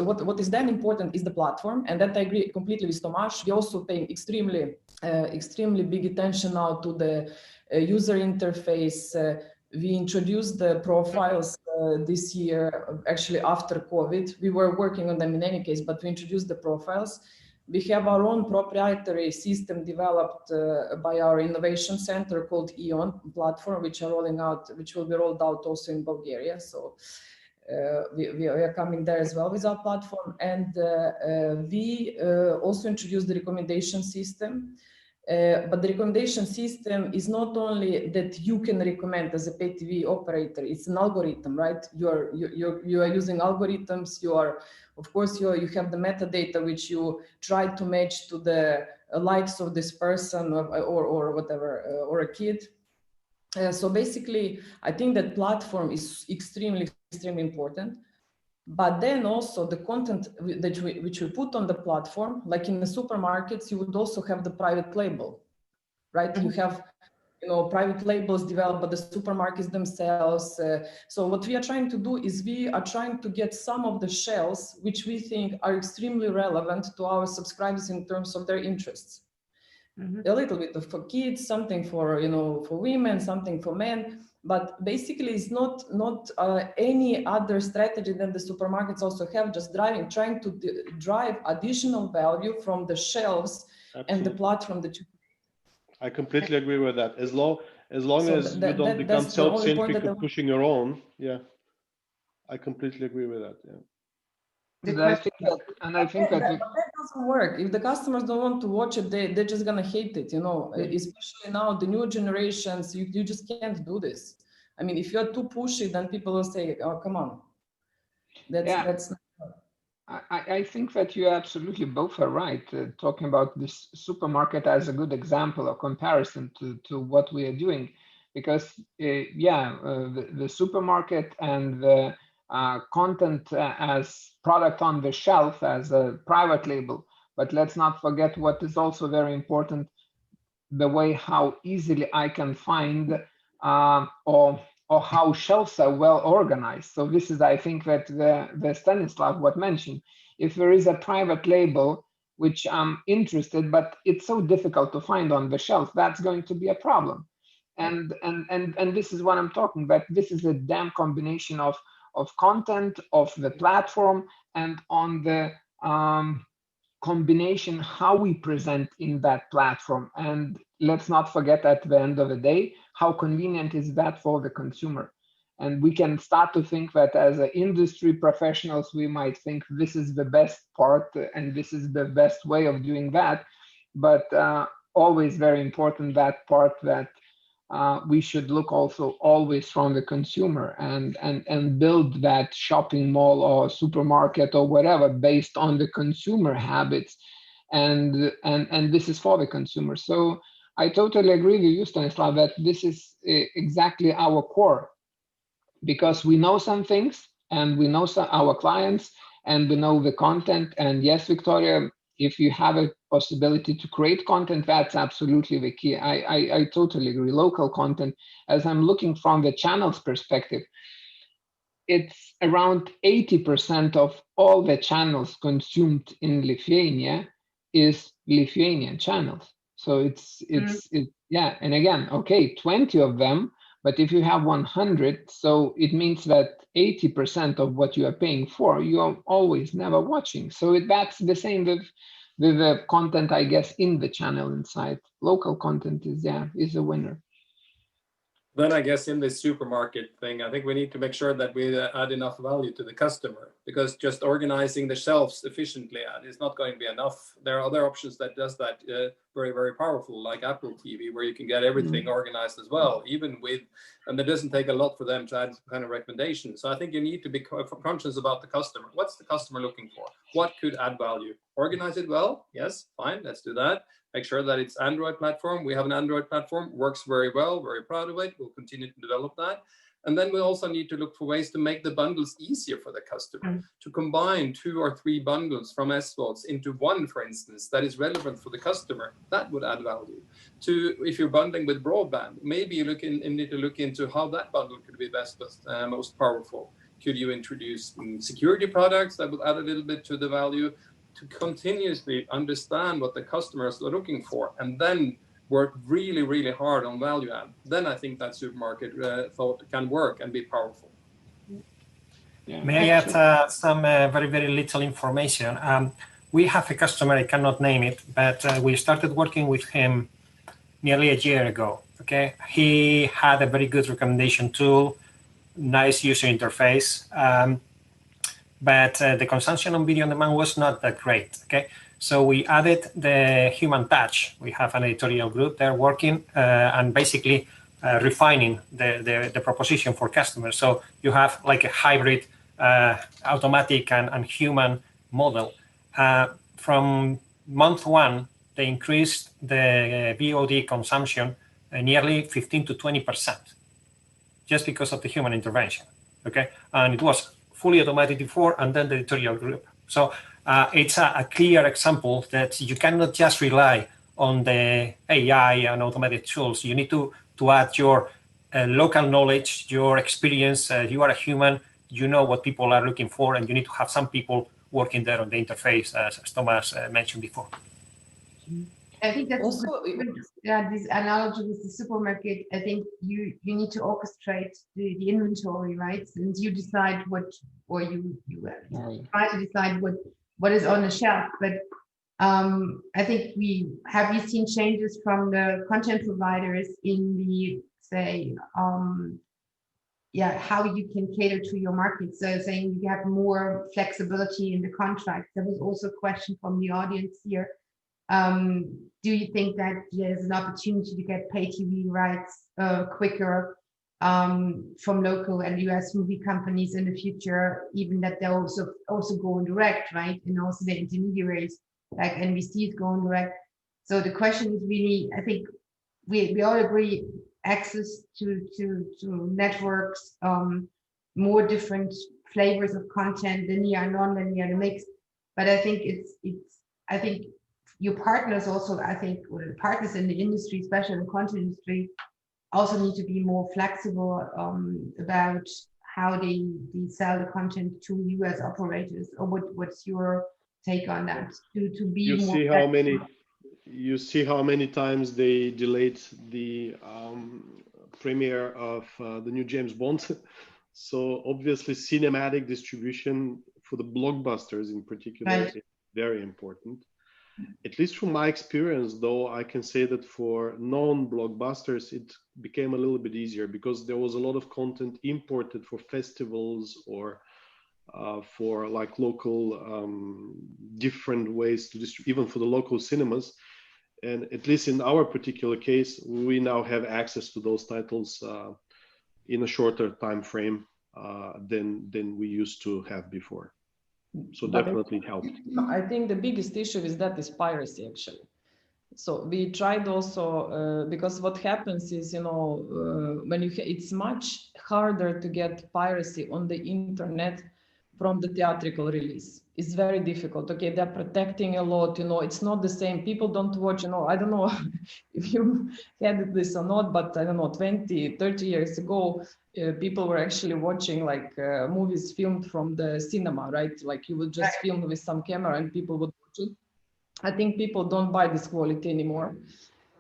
what is then important is the platform, and that I agree completely with Tomas. We also pay extremely big attention now to the user interface. We introduced the profiles this year, actually after COVID. We were working on them in any case, but we introduced the profiles. We have our own proprietary system developed by our innovation center called EON platform, which will be rolled out also in Bulgaria. So we are coming there as well with our platform. And we also introduced the recommendation system. But the recommendation system is not only that you can recommend as a pay TV operator, it's an algorithm, right? You are using algorithms, of course, you have the metadata which you try to match to the likes of this person or whatever, or a kid. So basically, I think that platform is extremely important. But then also the content which we put on the platform, like in the supermarkets, you would also have the private label, right? You have, private labels developed by the supermarkets themselves. So what we are trying to do is we are trying to get some of the shells which we think are extremely relevant to our subscribers in terms of their interests. A little bit for kids, something for for women, something for men. But basically, it's not any other strategy than the supermarkets also have, just trying to drive additional value from the shelves. Absolutely. And the platform that you. I completely agree with that. As long as you don't become self-centric and pushing your own, yeah, I completely agree with that. Yeah. And I think that that doesn't work. If the customers don't want to watch it, they're just gonna hate it, especially now the new generations, you just can't do this. I mean, if you're too pushy, then people will say, oh, come on. That's not. I think that you absolutely both are right, talking about this supermarket as a good example of comparison to what we are doing, because the supermarket and the content as product on the shelf as a private label, but let's not forget what is also very important, the way how easily I can find or how shelves are well organized. So this is, I think, that the Stanislav what mentioned. If there is a private label which I'm interested, but it's so difficult to find on the shelf, that's going to be a problem. And this is what I'm talking about. This is a damn combination of content, of the platform, and on the combination how we present in that platform. And let's not forget, at the end of the day, how convenient is that for the consumer. And we can start to think that as industry professionals, we might think this is the best part and this is the best way of doing that. But always very important, that part that we should look also always from the consumer and build that shopping mall or supermarket or whatever based on the consumer habits. And this is for the consumer. So I totally agree with you, Stanislav, that this is exactly our core, because we know some things and we know our clients and we know the content. And yes, Victoriya, if you have a possibility to create content, that's absolutely the key. I totally agree. Local content, as I'm looking from the channel's perspective, it's around 80% of all the channels consumed in Lithuania is Lithuanian channels. So it's yeah. And again, okay, 20 of them, but if you have 100, so it means that 80% of what you are paying for, you are always never watching. So that's the same with the content, I guess, in the channel inside. Local content is a winner. Then I guess in this supermarket thing, I think we need to make sure that we add enough value to the customer, because just organizing the shelves efficiently is not going to be enough. There are other options that does that very, very powerful, like Apple TV, where you can get everything organized as well, even with, and it doesn't take a lot for them to add kind of recommendations. So I think you need to be conscious about the customer. What's the customer looking for? What could add value? Organize it well. Yes, fine, let's do that. Make sure that it's Android platform. We have an Android platform, works very well, very proud of it. We'll continue to develop that. And then we also need to look for ways to make the bundles easier for the customer, to combine 2 or 3 bundles from SVODs into one, for instance, that is relevant for the customer. That would add value. If you're bundling with broadband, maybe you need to look into how that bundle could be most powerful. Could you introduce security products that would add a little bit to the value? To continuously understand what the customers are looking for, and then work really, really hard on value add. Then I think that supermarket thought can work and be powerful. Yeah, may I add some very, very little information? We have a customer, I cannot name it, but we started working with him nearly a year ago. Okay, he had a very good recommendation tool, nice user interface. But the consumption on video on demand was not that great. Okay, so we added the human touch. We have an editorial group there working and basically refining the proposition for customers. So you have like a hybrid automatic and human model. From month 1, they increased the VOD consumption nearly 15 to 20%, just because of the human intervention. Okay, and it was fully automated before, and then the editorial group. So it's a clear example that you cannot just rely on the AI and automated tools. You need to add your local knowledge, your experience. You are a human, you know what people are looking for, and you need to have some people working there on the interface, as Tomas mentioned before. I think that's also this analogy with the supermarket. I think you need to orchestrate the inventory, right? And you decide you try to decide what is on the shelf. But I think have you seen changes from the content providers in the how you can cater to your market? So saying you have more flexibility in the contract. There was also a question from the audience here. Do you think that there's an opportunity to get pay TV rights quicker from local and US movie companies in the future, even that they'll also go direct, right? And also the intermediaries like NBC is going direct. So the question is really, I think we all agree, access to networks, more different flavors of content, linear, non-linear, the mix. But I think I think your partners also, or the partners in the industry, especially in the content industry, also need to be more flexible about how they sell the content to US operators. Or what's your take on that? To be you more see flexible. how many. You see how many times they delayed the premiere of the new James Bond. So obviously, cinematic distribution for the blockbusters in particular. Right. very important. At least from my experience, though, I can say that for non-blockbusters, it became a little bit easier because there was a lot of content imported for festivals or for like local different ways to distribute, even for the local cinemas. And at least in our particular case, we now have access to those titles in a shorter time frame than we used to have before. So But definitely helped. I think the biggest issue is piracy, actually. So we tried also, because what happens is, you know, when it's much harder to get piracy on the internet from the theatrical release. It's very difficult. Okay, they're protecting a lot, you know, it's not the same. People don't watch, you know, I don't know if you had this or not, but I don't know, 20, 30 years ago, people were actually watching like movies filmed from the cinema, right? Like you would just film with some camera and people would watch it. I think people don't buy this quality anymore.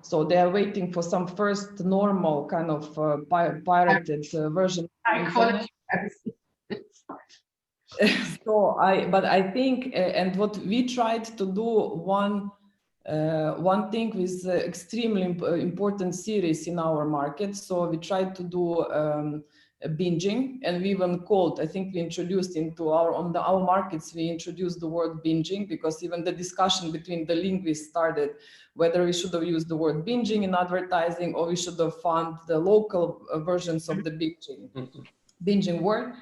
So they are waiting for some first normal kind of pirated version. High quality. But I think, and what we tried to do, one thing with extremely important series in our market. So we tried to do binging, and we even called, I think we introduced into our markets, we introduced the word binging, because even the discussion between the linguists started whether we should have used the word binging in advertising or we should have found the local versions of the binging word.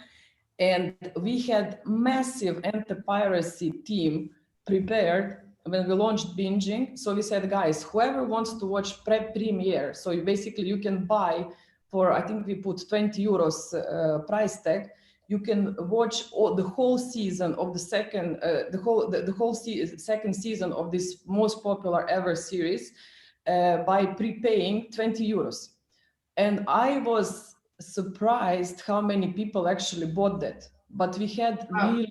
And we had massive anti-piracy team prepared when we launched binging. So we said, guys, whoever wants to watch premiere, so you can buy for, I think we put 20 euros price tag, you can watch the whole season of the second, second season of this most popular ever series by prepaying 20 euros. And I was surprised how many people actually bought that. But we had really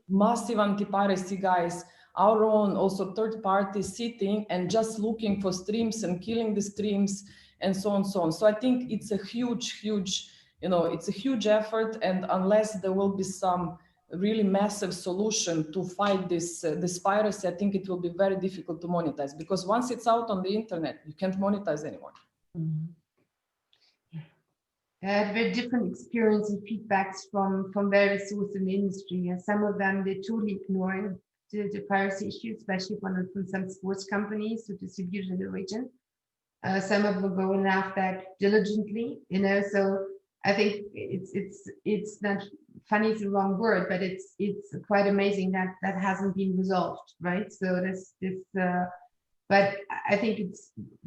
massive anti-piracy guys, our own also third parties sitting and just looking for streams and killing the streams and so on, so on. So I think it's a huge, you know, it's a huge effort, and unless there will be some really massive solution to fight this piracy, I think it will be very difficult to monetize, because once it's out on the internet, you can't monetize anymore. Mm-hmm. I had very different experience and feedbacks from various sources in the industry. And some of them, they're totally ignoring the piracy issue, especially from some sports companies who distribute in the region. Some of them are going after that diligently, you know. So I think it's not funny, is the wrong word, but it's quite amazing that that hasn't been resolved, right? So but I think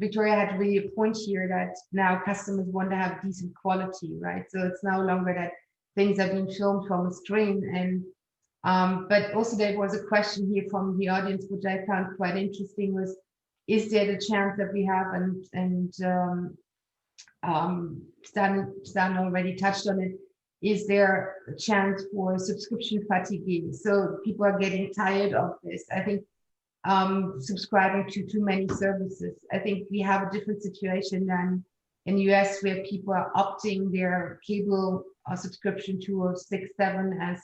Victoriya had really a point here that now customers want to have decent quality, right? So it's no longer that things are being filmed from a screen. And but also there was a question here from the audience, which I found quite interesting, was, is there the chance that we have, and Stan already touched on it, is there a chance for subscription fatigue? So people are getting tired of this. I think subscribing to too many services. I think we have a different situation than in the US, where people are opting their cable subscription to a 6, 7, as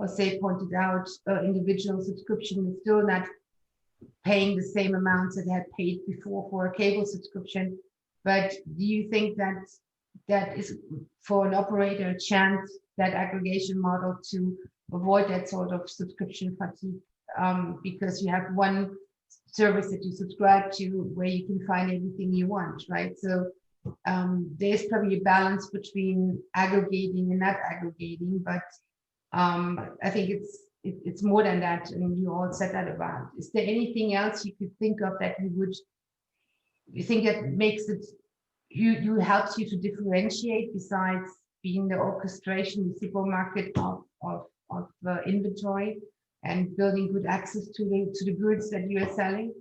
José pointed out. Individual subscription is still not paying the same amounts that they had paid before for a cable subscription. But do you think that that is, for an operator, a chance, that aggregation model, to avoid that sort of subscription fatigue? Because you have one service that you subscribe to where you can find everything you want, right? So there's probably a balance between aggregating and not aggregating, but I think it's more than that. I mean, you all said that about. Is there anything else you could think of that you think that makes it, you helps you to differentiate, besides being the orchestration, the supermarket of inventory, and building good access to the goods that you are selling?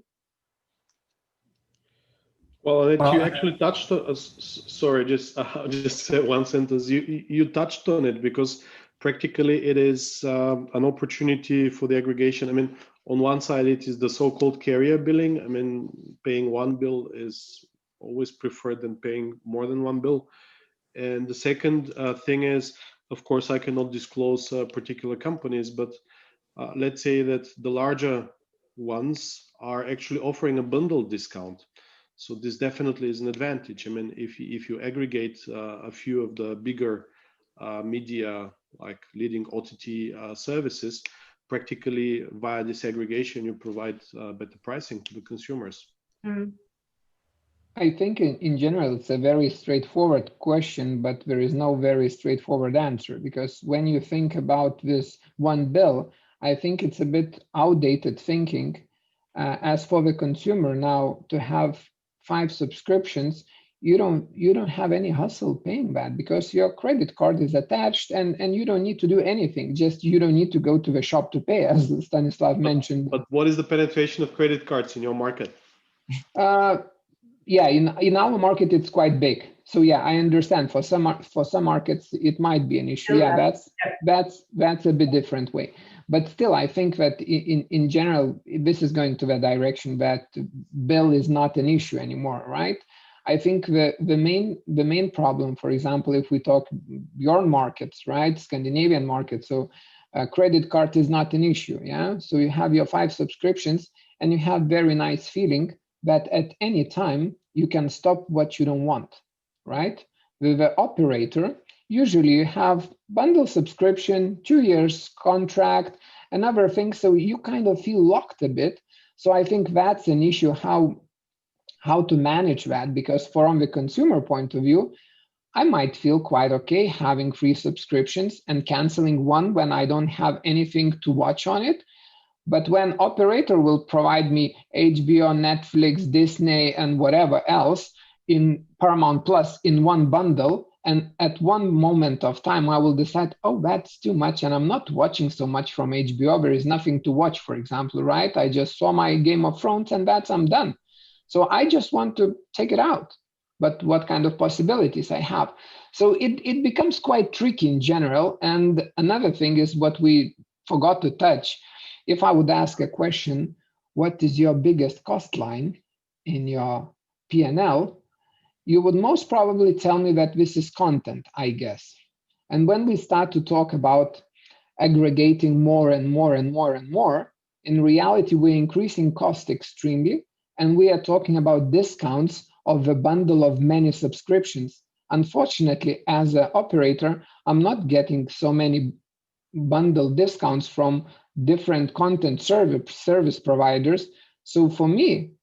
Well, Anette, you actually touched on, sorry, just one sentence. You touched on it, because practically it is an opportunity for the aggregation. I mean, on one side, it is the so-called carrier billing. I mean, paying one bill is always preferred than paying more than one bill. And the second thing is, of course, I cannot disclose particular companies, but let's say that the larger ones are actually offering a bundle discount. So this definitely is an advantage. I mean, if you aggregate a few of the bigger media, like leading OTT services, practically via this aggregation, you provide better pricing to the consumers. Mm. I think in general, it's a very straightforward question, but there is no very straightforward answer, because when you think about this one bill, I think it's a bit outdated thinking. As for the consumer now, to have 5 subscriptions, you don't have any hustle paying that, because your credit card is attached and you don't need to do anything. Just you don't need to go to the shop to pay, as Stanislav mentioned. But what is the penetration of credit cards in your market? Yeah, in our market it's quite big. So yeah, I understand for some markets it might be an issue. Yeah, that's a bit different way. But still, I think that in general, this is going to the direction that bill is not an issue anymore, right? I think the main problem, for example, if we talk Bjørn markets, right, Scandinavian markets, so credit card is not an issue, yeah? So you have your 5 subscriptions and you have very nice feeling that at any time you can stop what you don't want, right? With the operator, usually you have bundle subscription, 2 years contract, and other things, so you kind of feel locked a bit. So I think that's an issue, how to manage that, because from the consumer point of view, I might feel quite okay having 3 subscriptions and canceling one when I don't have anything to watch on it. But when operator will provide me HBO, Netflix, Disney, and whatever else in Paramount Plus in one bundle, and at one moment of time, I will decide, oh, that's too much, and I'm not watching so much from HBO. There is nothing to watch, for example, right? I just saw my Game of Thrones, and I'm done. So I just want to take it out. But what kind of possibilities I have? So it becomes quite tricky in general. And another thing is what we forgot to touch. If I would ask a question, what is your biggest cost line in your P&L? You would most probably tell me that this is content, I guess. And when we start to talk about aggregating more and more and more and more, in reality, we're increasing cost extremely, and we are talking about discounts of a bundle of many subscriptions. Unfortunately, as an operator, I'm not getting so many bundle discounts from different content service providers. So for me,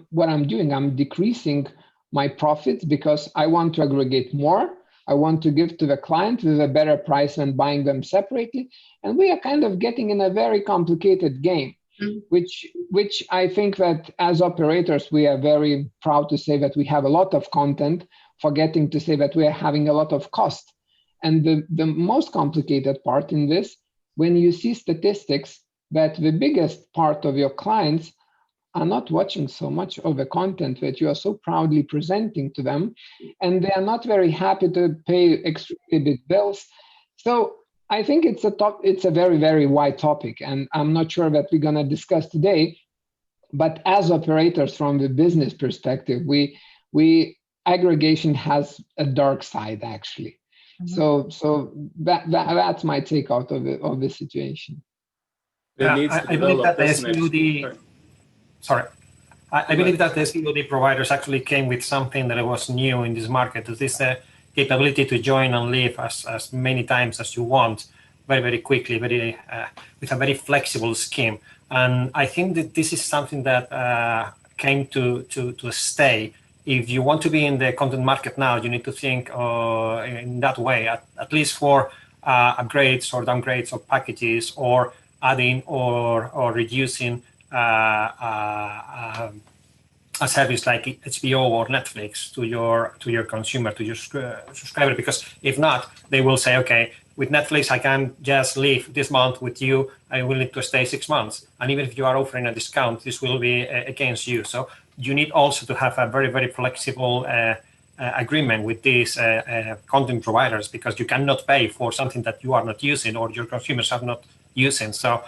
what I'm doing, I'm decreasing my profits because I want to aggregate more. I want to give to the client with a better price than buying them separately. And we are kind of getting in a very complicated game, which I think that as operators, we are very proud to say that we have a lot of content, forgetting to say that we are having a lot of cost. And the most complicated part in this, when you see statistics that the biggest part of your clients are not watching so much of the content that you are so proudly presenting to them, and they are not very happy to pay extremely big bills. So I think it's a very, very wide topic, and I'm not sure that we're going to discuss today. But as operators, from the business perspective, we aggregation has a dark side, actually. Mm-hmm. So that's my take out of the situation. I believe that the SVOD. Sorry, I believe that the SVOD providers actually came with something that was new in this market. This capability to join and leave as many times as you want, very, very quickly, with a very flexible scheme. And I think that this is something that came to stay. If you want to be in the content market now, you need to think in that way, at least for upgrades or downgrades of packages, or adding or reducing a service like HBO or Netflix to your consumer, to your subscriber. Because if not, they will say, okay, with Netflix, I can just leave this month. With you, I will need to stay 6 months. And even if you are offering a discount, this will be against you. So you need also to have a very, very flexible agreement with these content providers, because you cannot pay for something that you are not using or your consumers are not using. So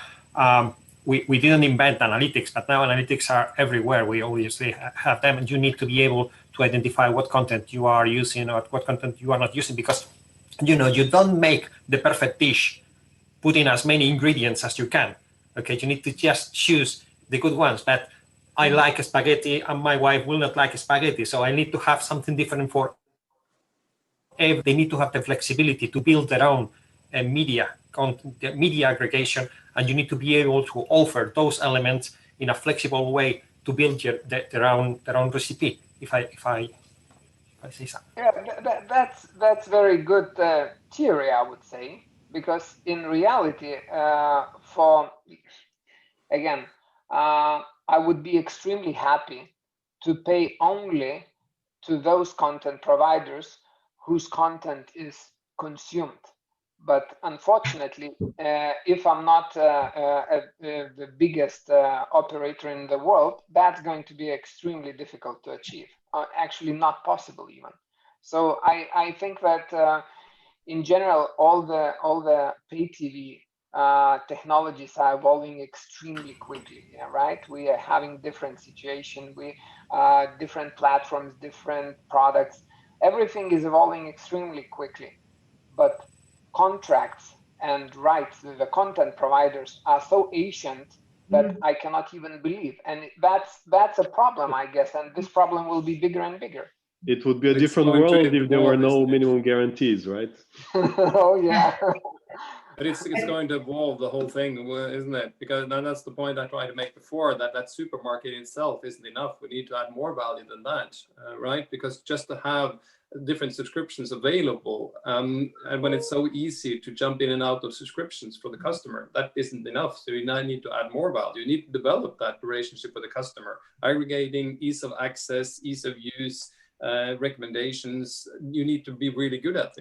we didn't invent analytics, but now analytics are everywhere. We obviously have them, and you need to be able to identify what content you are using or what content you are not using, because you don't make the perfect dish putting as many ingredients as you can. Okay, you need to just choose the good ones, but I like spaghetti and my wife will not like spaghetti. So I need to have something different for every. They need to have the flexibility to build their own media aggregation, and you need to be able to offer those elements in a flexible way to build their own recipe. If I say something. Yeah, that's very good theory, I would say, because in reality, I would be extremely happy to pay only to those content providers whose content is consumed. But unfortunately, if I'm not the biggest operator in the world, that's going to be extremely difficult to achieve, actually not possible even. So I think that in general, all the pay TV technologies are evolving extremely quickly, right? We are having different situations, different platforms, different products. Everything is evolving extremely quickly, but contracts and rights with the content providers are so ancient that I cannot even believe, and that's a problem, I guess, and this problem will be bigger and bigger. It would be a different world if there were no minimum guarantees, right? Oh yeah. But it's going to evolve, the whole thing, isn't it? Because that's the point I tried to make before, that supermarket itself isn't enough. We need to add more value than that, right? Because just to have different subscriptions available, and when it's so easy to jump in and out of subscriptions for the customer, that isn't enough. So you now need to add more value. You need to develop that relationship with the customer, aggregating, ease of access, ease of use, recommendations. You need to be really good at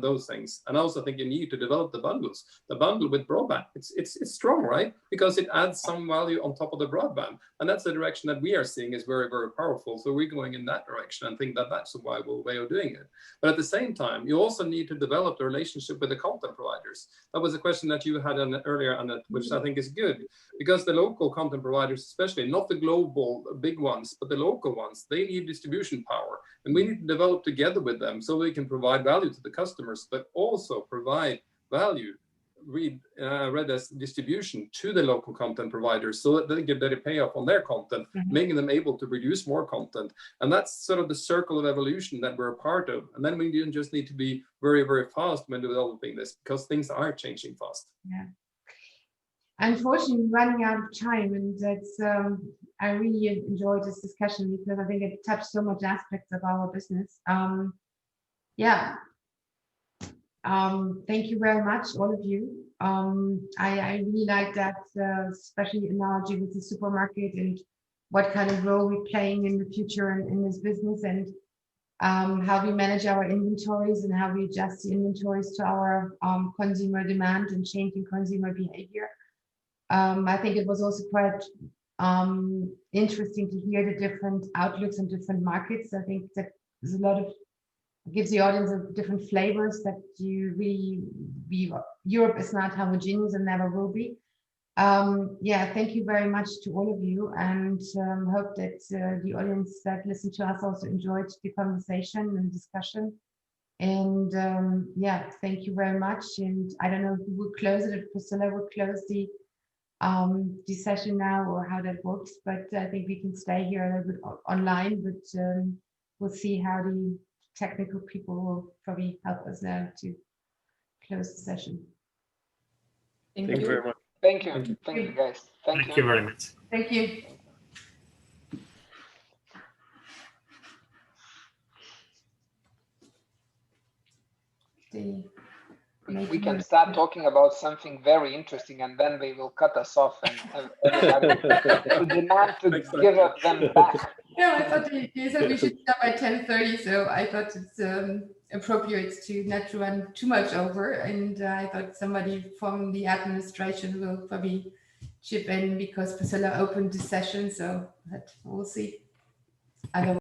those things. And I also think you need to develop the bundles. The bundle with broadband, it's strong, right? Because it adds some value on top of the broadband. And that's the direction that we are seeing is very, very powerful. So we're going in that direction and think that that's a viable way of doing it. But at the same time, you also need to develop the relationship with the content providers. That was a question that you had earlier, Anette, which I think is good, because the local content providers, especially not the global big ones, but the local ones, they need distribution power. And we need to develop together with them so we can provide value to the customers, but also provide value, read as distribution to the local content providers so that they get better payoff on their content, making them able to produce more content. And that's sort of the circle of evolution that we're a part of. And then we just need to be very, very fast when developing this, because things are changing fast. Yeah. Unfortunately, running out of time, and that's I really enjoyed this discussion because I think it touched so much aspects of our business. Thank you very much, all of you. I really like that, especially analogy with the supermarket and what kind of role we're playing in the future in this business, and how we manage our inventories and how we adjust the inventories to our consumer demand and changing consumer behavior. I think it was also quite interesting to hear the different outlooks on different markets. I think that there's a lot of, gives the audience a different flavors that Europe is not homogeneous and never will be. Thank you very much to all of you, and hope that the audience that listened to us also enjoyed the conversation and discussion. And thank you very much. And I don't know who will close it, if Priscilla will close the session now or how that works, but I think we can stay here a little bit online, but we'll see how the technical people will probably help us now to close the session. Thank you very much. Thank you guys. Thank you very much. Thank you. We can start talking about something very interesting, and then they will cut us off, and everybody will demand to give them back. Yeah, I thought you said we should stop at 10:30, so I thought it's appropriate to not run too much over, and I thought somebody from the administration will probably chip in because Priscilla opened the session, so we'll see. Otherwise,